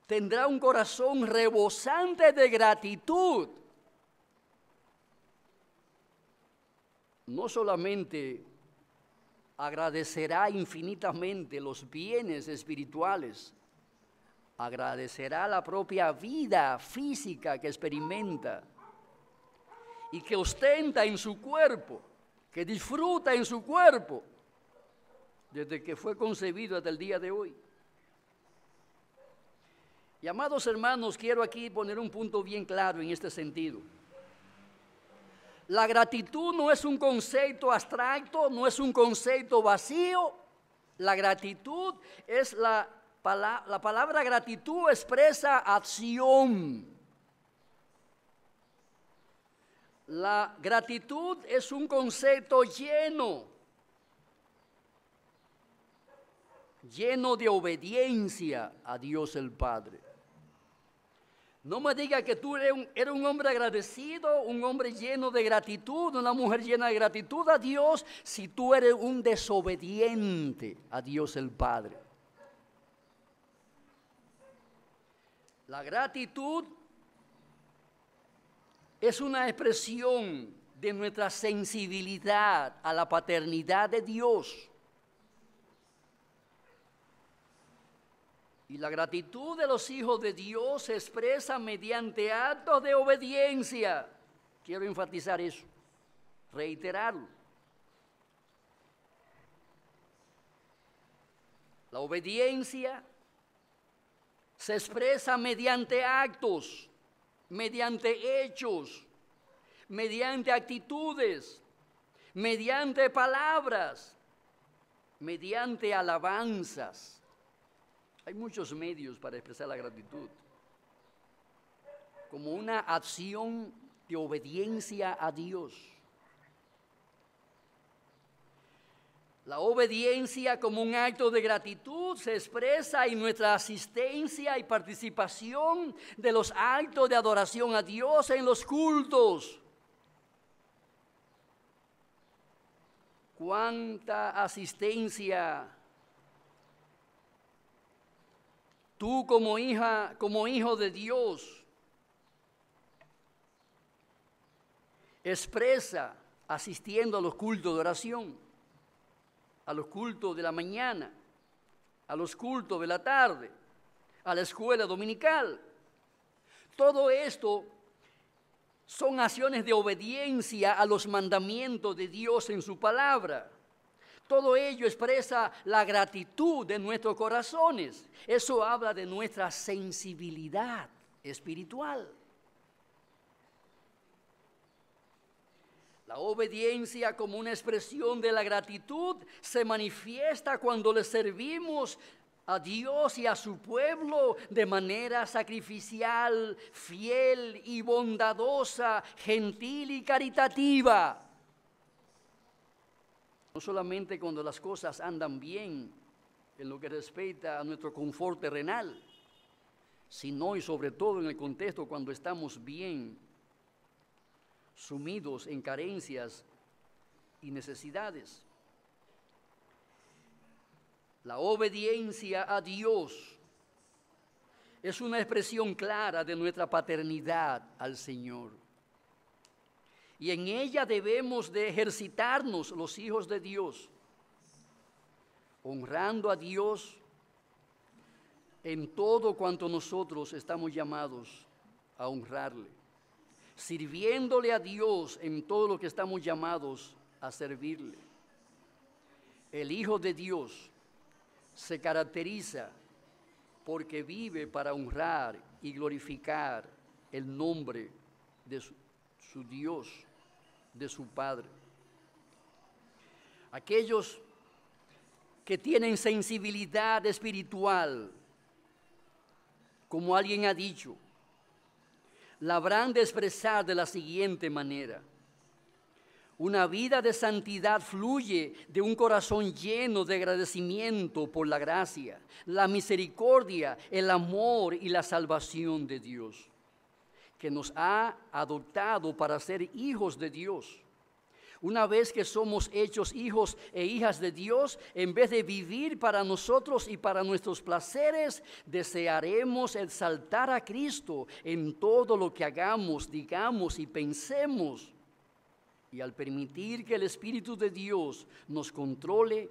A: tendrá un corazón rebosante de gratitud. No solamente agradecerá infinitamente los bienes espirituales, agradecerá la propia vida física que experimenta y que ostenta en su cuerpo, que disfruta en su cuerpo, desde que fue concebido hasta el día de hoy. Y amados hermanos, quiero aquí poner un punto bien claro en este sentido. La gratitud no es un concepto abstracto, no es un concepto vacío. La gratitud es la palabra gratitud expresa acción. La gratitud es un concepto lleno de obediencia a Dios el Padre. No me diga que tú eres un hombre agradecido, un hombre lleno de gratitud, una mujer llena de gratitud a Dios, si tú eres un desobediente a Dios el Padre. La gratitud es una expresión de nuestra sensibilidad a la paternidad de Dios. Y la gratitud de los hijos de Dios se expresa mediante actos de obediencia. Quiero enfatizar eso, reiterarlo. La obediencia se expresa mediante actos, mediante hechos, mediante actitudes, mediante palabras, mediante alabanzas. Hay muchos medios para expresar la gratitud, como una acción de obediencia a Dios. La obediencia como un acto de gratitud se expresa en nuestra asistencia y participación de los actos de adoración a Dios en los cultos. ¿Cuánta asistencia tú como hija, como hijo de Dios, expresa asistiendo a los cultos de oración, a los cultos de la mañana, a los cultos de la tarde, a la escuela dominical? Todo esto son acciones de obediencia a los mandamientos de Dios en su palabra. Todo ello expresa la gratitud de nuestros corazones. Eso habla de nuestra sensibilidad espiritual. La obediencia como una expresión de la gratitud se manifiesta cuando le servimos a Dios y a su pueblo de manera sacrificial, fiel y bondadosa, gentil y caritativa. No solamente cuando las cosas andan bien en lo que respecta a nuestro confort terrenal, sino y sobre todo en el contexto cuando estamos bien sumidos en carencias y necesidades. La obediencia a Dios es una expresión clara de nuestra paternidad al Señor. Y en ella debemos de ejercitarnos los hijos de Dios, honrando a Dios en todo cuanto nosotros estamos llamados a honrarle, sirviéndole a Dios en todo lo que estamos llamados a servirle. El Hijo de Dios se caracteriza porque vive para honrar y glorificar el nombre de su Dios, de su Padre. Aquellos que tienen sensibilidad espiritual, como alguien ha dicho, la habrán de expresar de la siguiente manera: una vida de santidad fluye de un corazón lleno de agradecimiento por la gracia, la misericordia, el amor y la salvación de Dios, que nos ha adoptado para ser hijos de Dios. Una vez que somos hechos hijos e hijas de Dios, en vez de vivir para nosotros y para nuestros placeres, desearemos exaltar a Cristo en todo lo que hagamos, digamos y pensemos. Y al permitir que el Espíritu de Dios nos controle,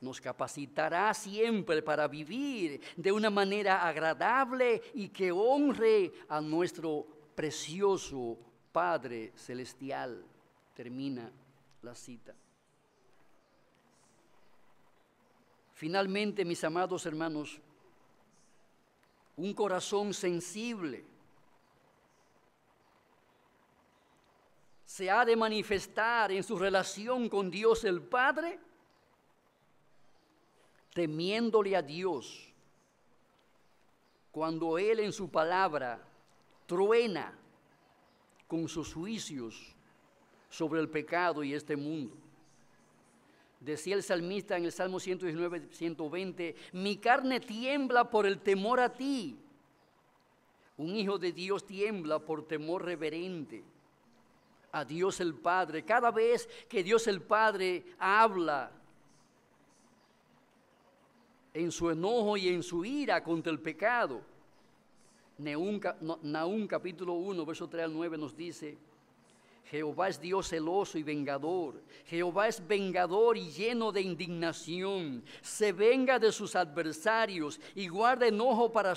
A: nos capacitará siempre para vivir de una manera agradable y que honre a nuestro precioso Padre Celestial. Termina la cita. Finalmente, mis amados hermanos, un corazón sensible se ha de manifestar en su relación con Dios el Padre, temiéndole a Dios, cuando Él en su palabra truena con sus juicios sobre el pecado y este mundo. Decía el salmista en el Salmo 119, 120, mi carne tiembla por el temor a ti. Un hijo de Dios tiembla por temor reverente a Dios el Padre. Cada vez que Dios el Padre habla en su enojo y en su ira contra el pecado, Nahum capítulo 1, verso 3 al 9 nos dice: Jehová es Dios celoso y vengador. Jehová es vengador y lleno de indignación. Se venga de sus adversarios y guarda enojo para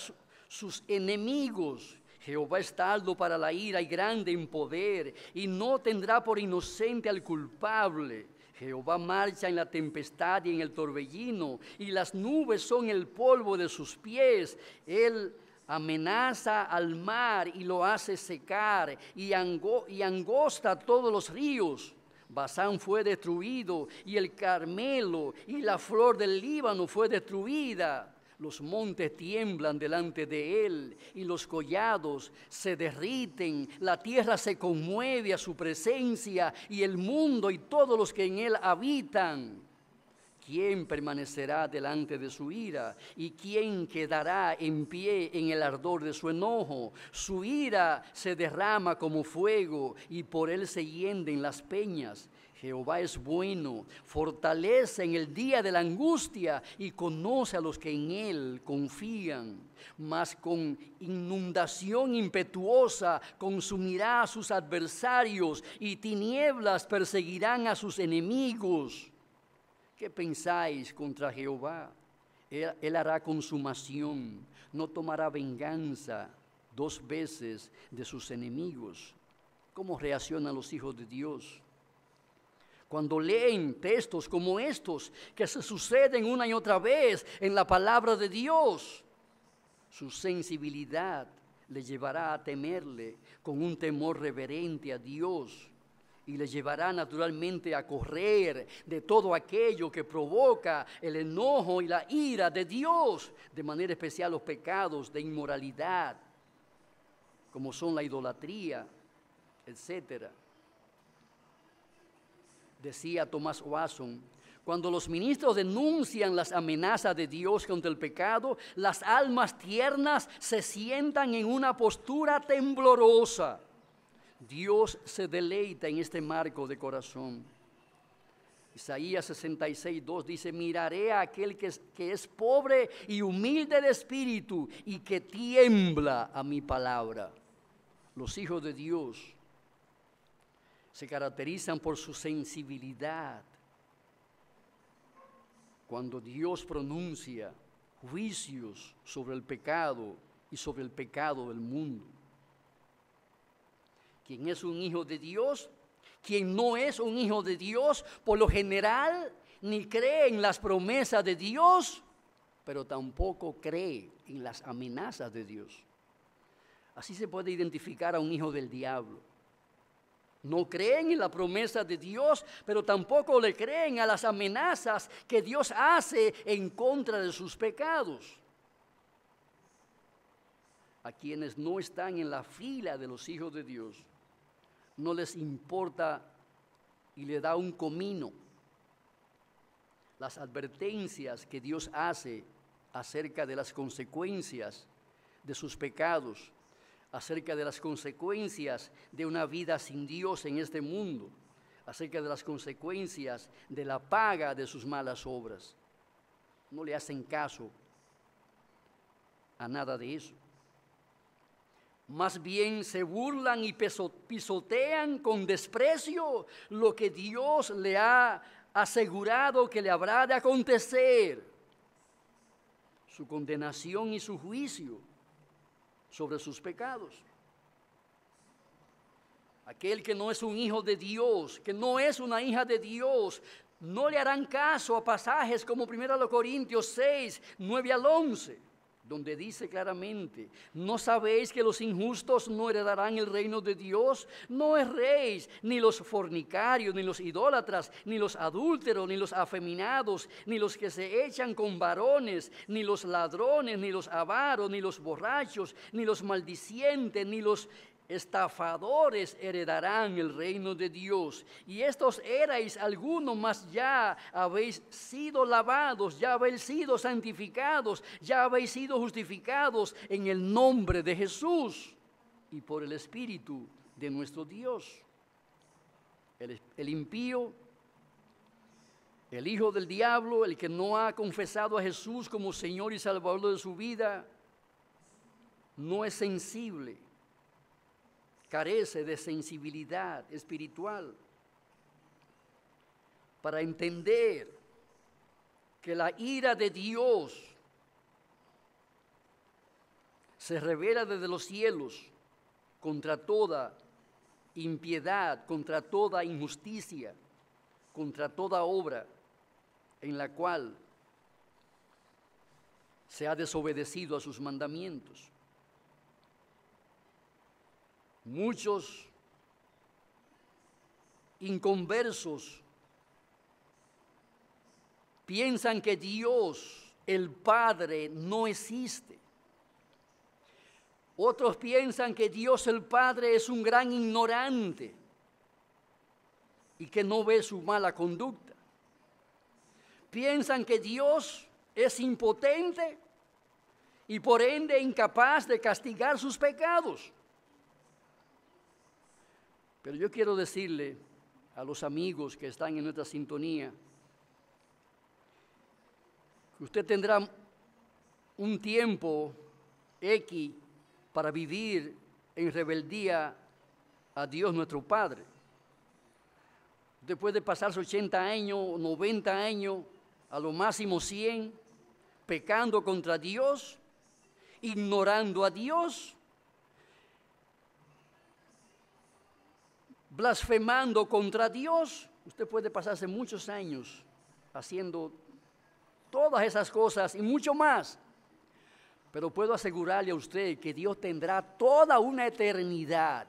A: sus enemigos. Jehová es tardo para la ira y grande en poder, y no tendrá por inocente al culpable. Jehová marcha en la tempestad y en el torbellino, y las nubes son el polvo de sus pies. Él amenaza al mar y lo hace secar, y angosta todos los ríos. Basán fue destruido, y el Carmelo y la flor del Líbano fue destruida. Los montes tiemblan delante de él, y los collados se derriten. La tierra se conmueve a su presencia, y el mundo y todos los que en él habitan. ¿Quién permanecerá delante de su ira? ¿Y quién quedará en pie en el ardor de su enojo? Su ira se derrama como fuego, y por él se hienden las peñas. Jehová es bueno, fortalece en el día de la angustia, y conoce a los que en él confían. Mas con inundación impetuosa consumirá a sus adversarios, y tinieblas perseguirán a sus enemigos. ¿Qué pensáis contra Jehová? Él hará consumación, no tomará venganza 2 veces de sus enemigos. ¿Cómo reaccionan los hijos de Dios? Cuando leen textos como estos, que se suceden una y otra vez en la palabra de Dios, su sensibilidad le llevará a temerle con un temor reverente a Dios y le llevará naturalmente a correr de todo aquello que provoca el enojo y la ira de Dios, de manera especial los pecados de inmoralidad, como son la idolatría, etcétera. Decía Thomas Watson, cuando los ministros denuncian las amenazas de Dios contra el pecado, las almas tiernas se sientan en una postura temblorosa. Dios se deleita en este marco de corazón. Isaías 66:2 dice, miraré a aquel que es pobre y humilde de espíritu y que tiembla a mi palabra. Los hijos de Dios se caracterizan por su sensibilidad. Cuando Dios pronuncia juicios sobre el pecado y sobre el pecado del mundo. Quien es un hijo de Dios, quien no es un hijo de Dios, por lo general ni cree en las promesas de Dios, pero tampoco cree en las amenazas de Dios. Así se puede identificar a un hijo del diablo. No creen en la promesa de Dios, pero tampoco le creen a las amenazas que Dios hace en contra de sus pecados. A quienes no están en la fila de los hijos de Dios, no les importa y le da un comino las advertencias que Dios hace acerca de las consecuencias de sus pecados, acerca de las consecuencias de una vida sin Dios en este mundo, acerca de las consecuencias de la paga de sus malas obras. No le hacen caso a nada de eso. Más bien se burlan y pisotean con desprecio lo que Dios le ha asegurado que le habrá de acontecer, su condenación y su juicio sobre sus pecados. Aquel que no es un hijo de Dios, que no es una hija de Dios, no le harán caso a pasajes como 1 Corintios 6, 9 al 11, donde dice claramente, ¿no sabéis que los injustos no heredarán el reino de Dios? No erréis, ni los fornicarios, ni los idólatras, ni los adúlteros, ni los afeminados, ni los que se echan con varones, ni los ladrones, ni los avaros, ni los borrachos, ni los maldicientes, ni los estafadores heredarán el reino de Dios. Y estos erais algunos, mas ya habéis sido lavados, ya habéis sido santificados, ya habéis sido justificados en el nombre de Jesús y por el Espíritu de nuestro Dios. El impío, el hijo del diablo, el que no ha confesado a Jesús como Señor y Salvador de su vida, no es sensible. Carece de sensibilidad espiritual para entender que la ira de Dios se revela desde los cielos contra toda impiedad, contra toda injusticia, contra toda obra en la cual se ha desobedecido a sus mandamientos. Muchos inconversos piensan que Dios, el Padre, no existe. Otros piensan que Dios, el Padre, es un gran ignorante y que no ve su mala conducta. Piensan que Dios es impotente y por ende incapaz de castigar sus pecados. Pero yo quiero decirle a los amigos que están en nuestra sintonía que usted tendrá un tiempo X para vivir en rebeldía a Dios nuestro Padre. Usted puede pasarse 80 años, 90 años, a lo máximo 100, pecando contra Dios, ignorando a Dios, blasfemando contra Dios Usted puede pasarse muchos años haciendo todas esas cosas y mucho más. Pero puedo asegurarle a usted que Dios tendrá toda una eternidad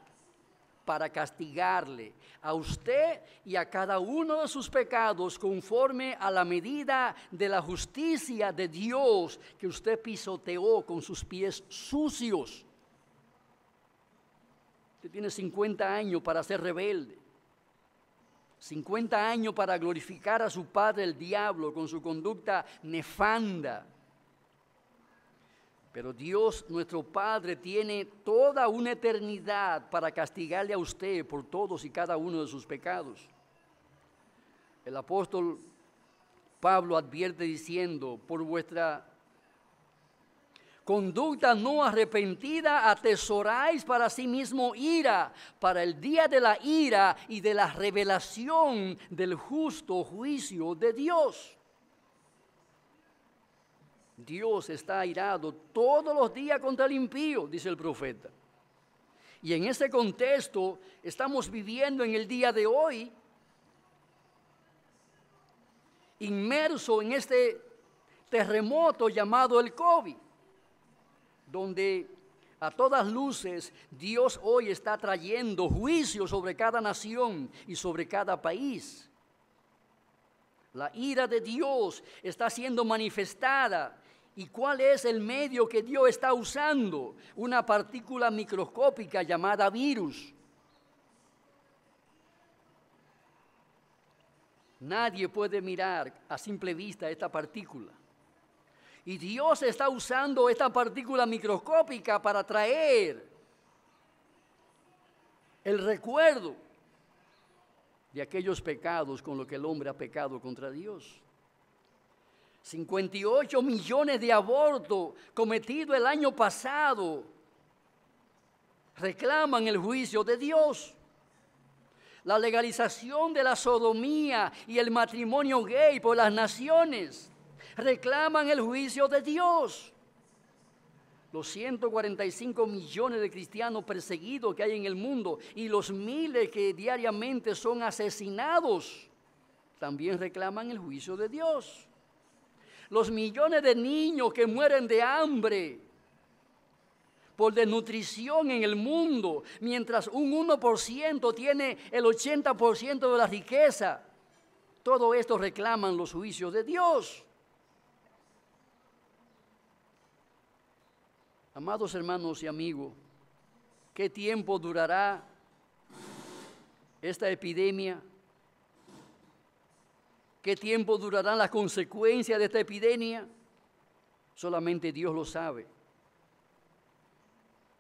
A: para castigarle a usted y a cada uno de sus pecados conforme a la medida de la justicia de Dios que usted pisoteó con sus pies sucios. Usted tiene 50 años para ser rebelde, 50 años para glorificar a su padre el diablo con su conducta nefanda. Pero Dios, nuestro Padre, tiene toda una eternidad para castigarle a usted por todos y cada uno de sus pecados. El apóstol Pablo advierte diciendo: por vuestra conducta no arrepentida atesoráis para sí mismo ira, para el día de la ira y de la revelación del justo juicio de Dios. Dios está airado todos los días contra el impío, dice el profeta. Y en ese contexto estamos viviendo en el día de hoy, inmerso en este terremoto llamado el COVID, donde a todas luces Dios hoy está trayendo juicio sobre cada nación y sobre cada país. La ira de Dios está siendo manifestada. ¿Y cuál es el medio que Dios está usando? Una partícula microscópica llamada virus. Nadie puede mirar a simple vista esta partícula. Y Dios está usando esta partícula microscópica para traer el recuerdo de aquellos pecados con los que el hombre ha pecado contra Dios. 58 millones de abortos cometidos el año pasado reclaman el juicio de Dios. La legalización de la sodomía y el matrimonio gay por las naciones reclaman el juicio de Dios. Los 145 millones de cristianos perseguidos que hay en el mundo y los miles que diariamente son asesinados también reclaman el juicio de Dios. Los millones de niños que mueren de hambre por desnutrición en el mundo, mientras un 1% tiene el 80% de la riqueza. Todo esto reclaman los juicios de Dios. Amados hermanos y amigos, ¿qué tiempo durará esta epidemia? ¿Qué tiempo durarán las consecuencias de esta epidemia? Solamente Dios lo sabe.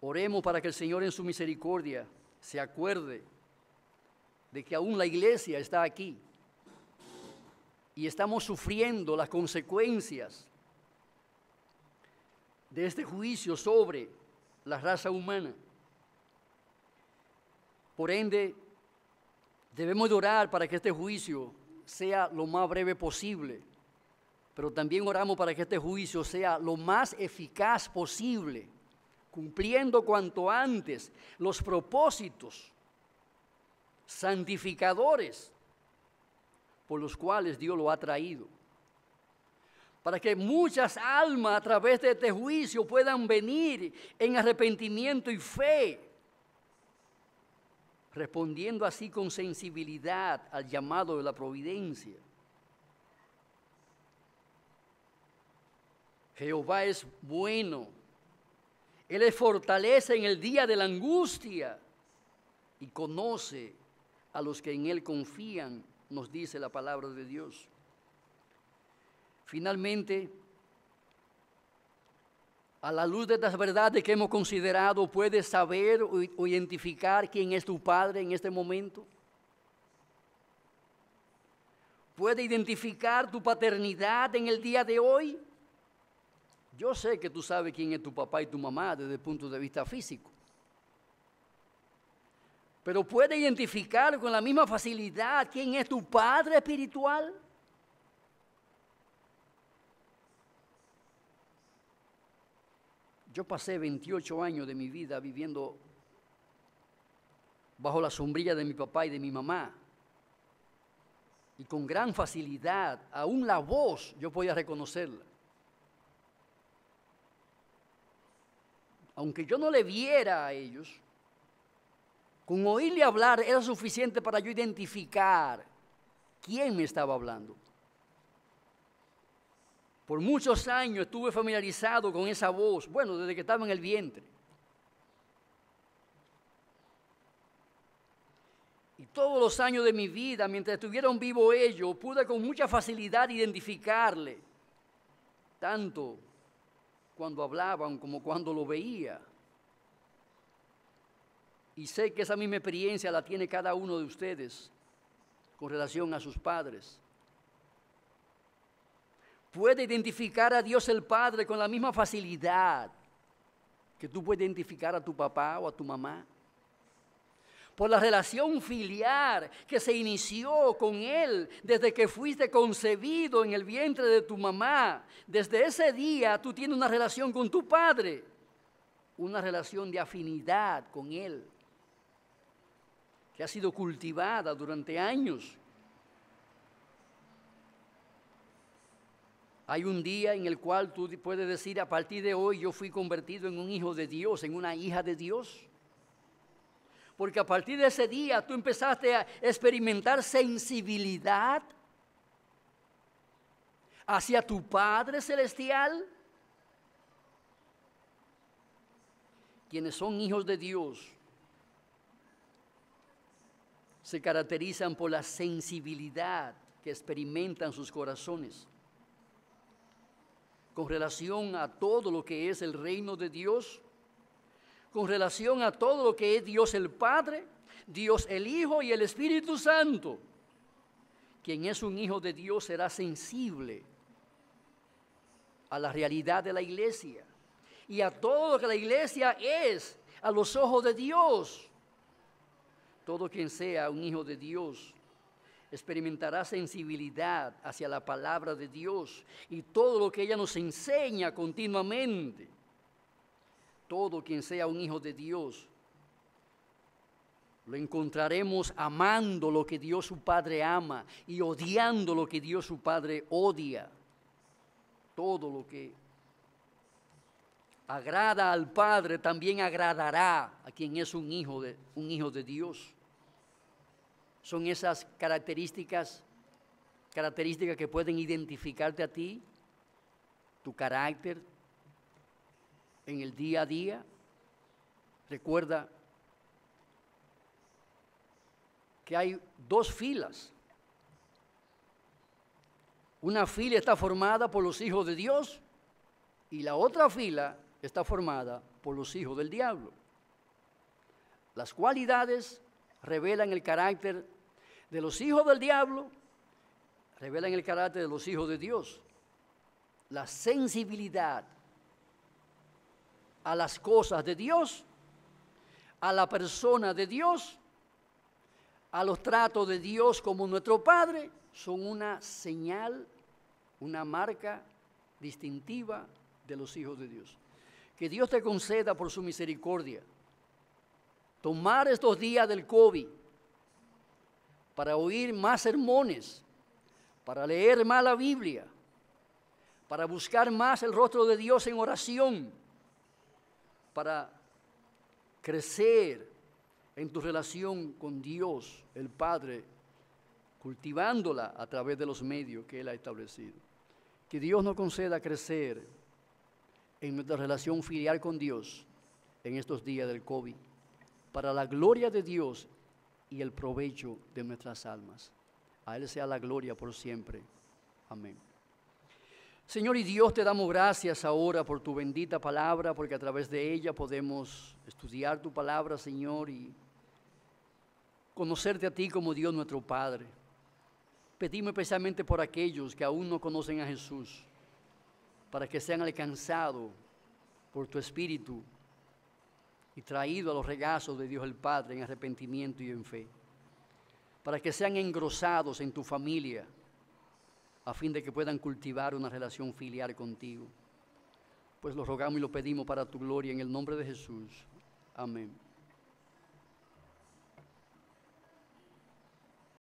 A: Oremos para que el Señor en su misericordia se acuerde de que aún la iglesia está aquí y estamos sufriendo las consecuencias de este juicio sobre la raza humana. Por ende, debemos de orar para que este juicio sea lo más breve posible, pero también oramos para que este juicio sea lo más eficaz posible, cumpliendo cuanto antes los propósitos santificadores por los cuales Dios lo ha traído. Para que muchas almas a través de este juicio puedan venir en arrepentimiento y fe, respondiendo así con sensibilidad al llamado de la providencia. Jehová es bueno. Él les fortalece en el día de la angustia y conoce a los que en Él confían, nos dice la palabra de Dios. Finalmente, a la luz de estas verdades que hemos considerado, ¿puedes saber o identificar quién es tu Padre en este momento? ¿Puedes identificar tu paternidad en el día de hoy? Yo sé que tú sabes quién es tu papá y tu mamá desde el punto de vista físico. Pero ¿puedes identificar con la misma facilidad quién es tu Padre espiritual? Yo pasé 28 años de mi vida viviendo bajo la sombrilla de mi papá y de mi mamá. y con gran facilidad, aún la voz yo podía reconocerla. Aunque yo no le viera a ellos, con oírle hablar era suficiente para yo identificar quién me estaba hablando. Por muchos años estuve familiarizado con esa voz, bueno, desde que estaba en el vientre. Y todos los años de mi vida, mientras estuvieron vivos ellos, pude con mucha facilidad identificarle, tanto cuando hablaban como cuando lo veía. Y sé que esa misma experiencia la tiene cada uno de ustedes con relación a sus padres. Puede identificar a Dios el Padre con la misma facilidad que tú puedes identificar a tu papá o a tu mamá. Por la relación filial que se inició con Él desde que fuiste concebido en el vientre de tu mamá. Desde ese día tú tienes una relación con tu Padre, una relación de afinidad con Él, que ha sido cultivada durante años. Hay un día en el cual tú puedes decir, a partir de hoy yo fui convertido en un hijo de Dios, en una hija de Dios. Porque a partir de ese día tú empezaste a experimentar sensibilidad hacia tu Padre Celestial. Quienes son hijos de Dios se caracterizan por la sensibilidad que experimentan sus corazones con relación a todo lo que es el reino de Dios, con relación a todo lo que es Dios el Padre, Dios el Hijo y el Espíritu Santo. Quien es un hijo de Dios será sensible a la realidad de la iglesia y a todo lo que la iglesia es a los ojos de Dios. Todo quien sea un hijo de Dios experimentará sensibilidad hacia la palabra de Dios y todo lo que ella nos enseña continuamente. Todo quien sea un hijo de Dios, lo encontraremos amando lo que Dios su Padre ama y odiando lo que Dios su Padre odia. Todo lo que agrada al Padre también agradará a quien es un hijo de Dios. Son esas características que pueden identificarte a ti, tu carácter, en el día a día. Recuerda que hay dos filas. Una fila está formada por los hijos de Dios y la otra fila está formada por los hijos del diablo. Las cualidades revelan el carácter de los hijos del diablo, revelan el carácter de los hijos de Dios. La sensibilidad a las cosas de Dios, a la persona de Dios, a los tratos de Dios como nuestro Padre, son una señal, una marca distintiva de los hijos de Dios. Que Dios te conceda por su misericordia tomar estos días del COVID para oír más sermones, para leer más la Biblia, para buscar más el rostro de Dios en oración, para crecer en tu relación con Dios, el Padre, cultivándola a través de los medios que Él ha establecido. Que Dios nos conceda crecer en nuestra relación filial con Dios en estos días del COVID, para la gloria de Dios y el provecho de nuestras almas. A Él sea la gloria por siempre. Amén. Señor y Dios, te damos gracias ahora por tu bendita palabra, porque a través de ella podemos estudiar tu palabra, Señor, y conocerte a ti como Dios nuestro Padre. Pedimos especialmente por aquellos que aún no conocen a Jesús, para que sean alcanzados por tu Espíritu y traídos a los regazos de Dios el Padre en arrepentimiento y en fe, para que sean engrosados en tu familia, a fin de que puedan cultivar una relación filial contigo. Pues lo rogamos y lo pedimos para tu gloria en el nombre de Jesús. Amén.